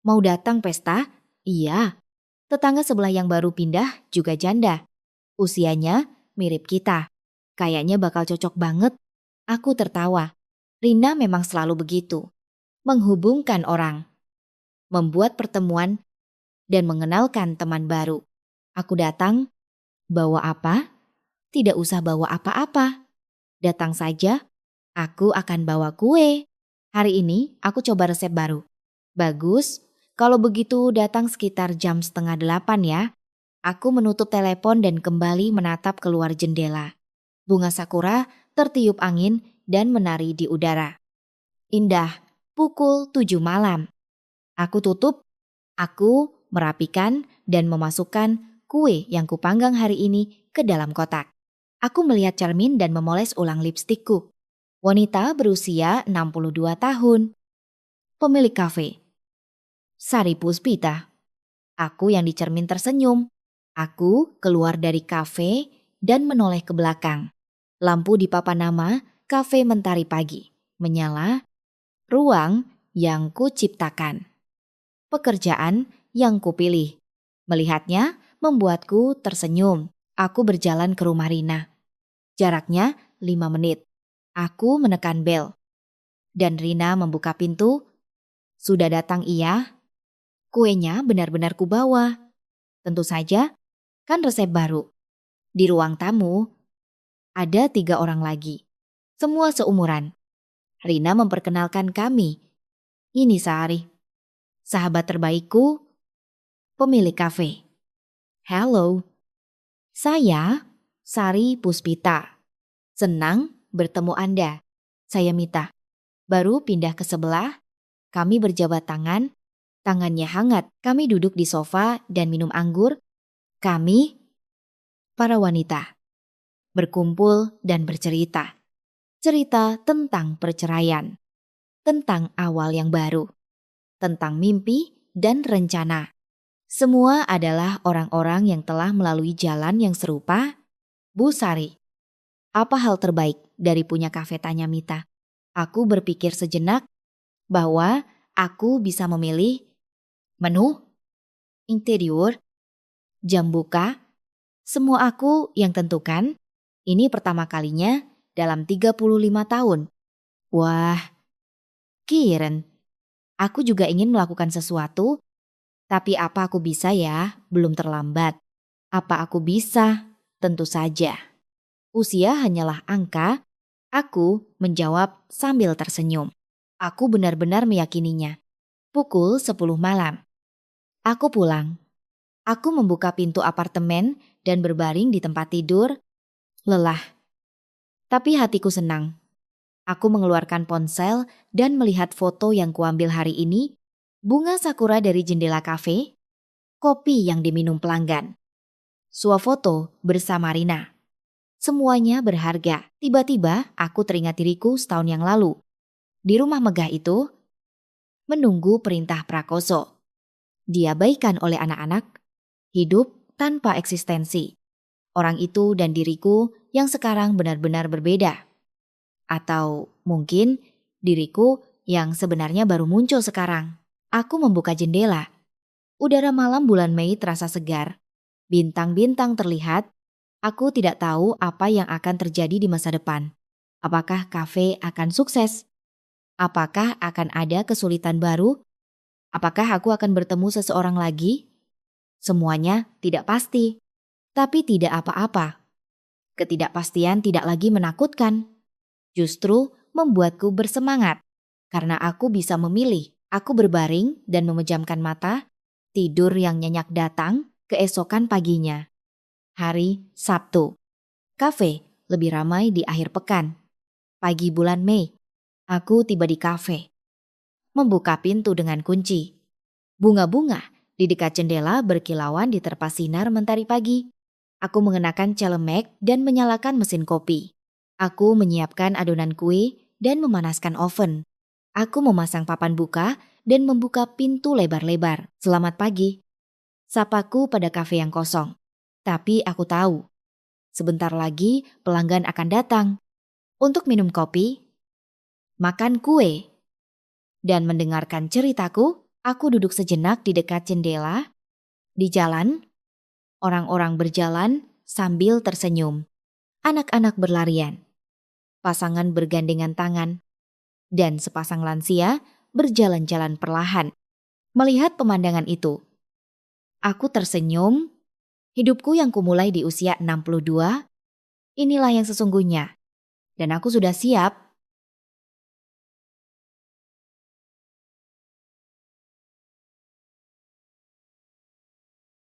Mau datang pesta? Iya. Tetangga sebelah yang baru pindah juga janda. Usianya mirip kita. Kayaknya bakal cocok banget. Aku tertawa. Rina memang selalu begitu. Menghubungkan orang. Membuat pertemuan dan mengenalkan teman baru. Aku datang, bawa apa? Tidak usah bawa apa-apa. Datang saja, aku akan bawa kue. Hari ini aku coba resep baru. Bagus, kalau begitu datang sekitar jam 7:30 ya. Aku menutup telepon dan kembali menatap keluar jendela. Bunga sakura tertiup angin dan menari di udara. Indah, pukul 7 malam. Aku tutup, aku merapikan dan memasukkan kue yang kupanggang hari ini ke dalam kotak. Aku melihat cermin dan memoles ulang lipstikku. Wanita berusia 62 tahun. Pemilik kafe. Sari Puspita. Aku yang di cermin tersenyum. Aku keluar dari kafe dan menoleh ke belakang. Lampu di papan nama kafe Mentari Pagi menyala. Ruang yang kuciptakan. Pekerjaan yang kupilih. Melihatnya membuatku tersenyum. Aku berjalan ke rumah Rina. Jaraknya 5 menit. Aku menekan bel. Dan Rina membuka pintu. Sudah datang iya? Kuenya benar-benar kubawa. Tentu saja, kan resep baru. Di ruang tamu, ada 3 orang lagi. Semua seumuran. Rina memperkenalkan kami. Ini Sari, sahabat terbaikku, pemilik kafe. Halo, saya Sari Puspita. Senang bertemu Anda. Saya Mita. Baru pindah ke sebelah, kami berjabat tangan, tangannya hangat. Kami duduk di sofa dan minum anggur. Kami, para wanita, berkumpul dan bercerita. Cerita tentang perceraian, tentang awal yang baru, tentang mimpi dan rencana. Semua adalah orang-orang yang telah melalui jalan yang serupa. Bu Sari, apa hal terbaik dari punya kafe, tanya Mita. Aku berpikir sejenak bahwa aku bisa memilih menu, interior, jam buka, semua aku yang tentukan. Ini pertama kalinya dalam 35 tahun. Wah, Kiren, aku juga ingin melakukan sesuatu, tapi apa aku bisa ya? Belum terlambat. Apa aku bisa? Tentu saja. Usia hanyalah angka, aku menjawab sambil tersenyum. Aku benar-benar meyakininya. Pukul 10 malam. Aku pulang. Aku membuka pintu apartemen dan berbaring di tempat tidur. Lelah. Tapi hatiku senang. Aku mengeluarkan ponsel dan melihat foto yang kuambil hari ini. Bunga sakura dari jendela kafe. Kopi yang diminum pelanggan. Swafoto bersama Rina. Semuanya berharga. Tiba-tiba aku teringat diriku setahun yang lalu. Di rumah megah itu, menunggu perintah Prakoso. Diabaikan oleh anak-anak, hidup tanpa eksistensi. Orang itu dan diriku yang sekarang benar-benar berbeda. Atau mungkin diriku yang sebenarnya baru muncul sekarang. Aku membuka jendela. Udara malam bulan Mei terasa segar. Bintang-bintang terlihat. Aku tidak tahu apa yang akan terjadi di masa depan. Apakah kafe akan sukses? Apakah akan ada kesulitan baru? Apakah aku akan bertemu seseorang lagi? Semuanya tidak pasti, tapi tidak apa-apa. Ketidakpastian tidak lagi menakutkan. Justru membuatku bersemangat. Karena aku bisa memilih. Aku berbaring dan memejamkan mata. Tidur yang nyenyak datang keesokan paginya. Hari Sabtu. Kafe lebih ramai di akhir pekan. Pagi bulan Mei. Aku tiba di kafe. Membuka pintu dengan kunci. Bunga-bunga di dekat jendela berkilauan diterpa sinar mentari pagi. Aku mengenakan celemek dan menyalakan mesin kopi. Aku menyiapkan adonan kue dan memanaskan oven. Aku memasang papan buka dan membuka pintu lebar-lebar. Selamat pagi. Sapaku pada kafe yang kosong. Tapi aku tahu, sebentar lagi pelanggan akan datang. Untuk minum kopi, makan kue, dan mendengarkan ceritaku. Aku duduk sejenak di dekat jendela. Di jalan, orang-orang berjalan sambil tersenyum. Anak-anak berlarian. Pasangan bergandengan tangan. Dan sepasang lansia berjalan-jalan perlahan. Melihat pemandangan itu, aku tersenyum. Hidupku yang kumulai di usia 62, inilah yang sesungguhnya. Dan aku sudah siap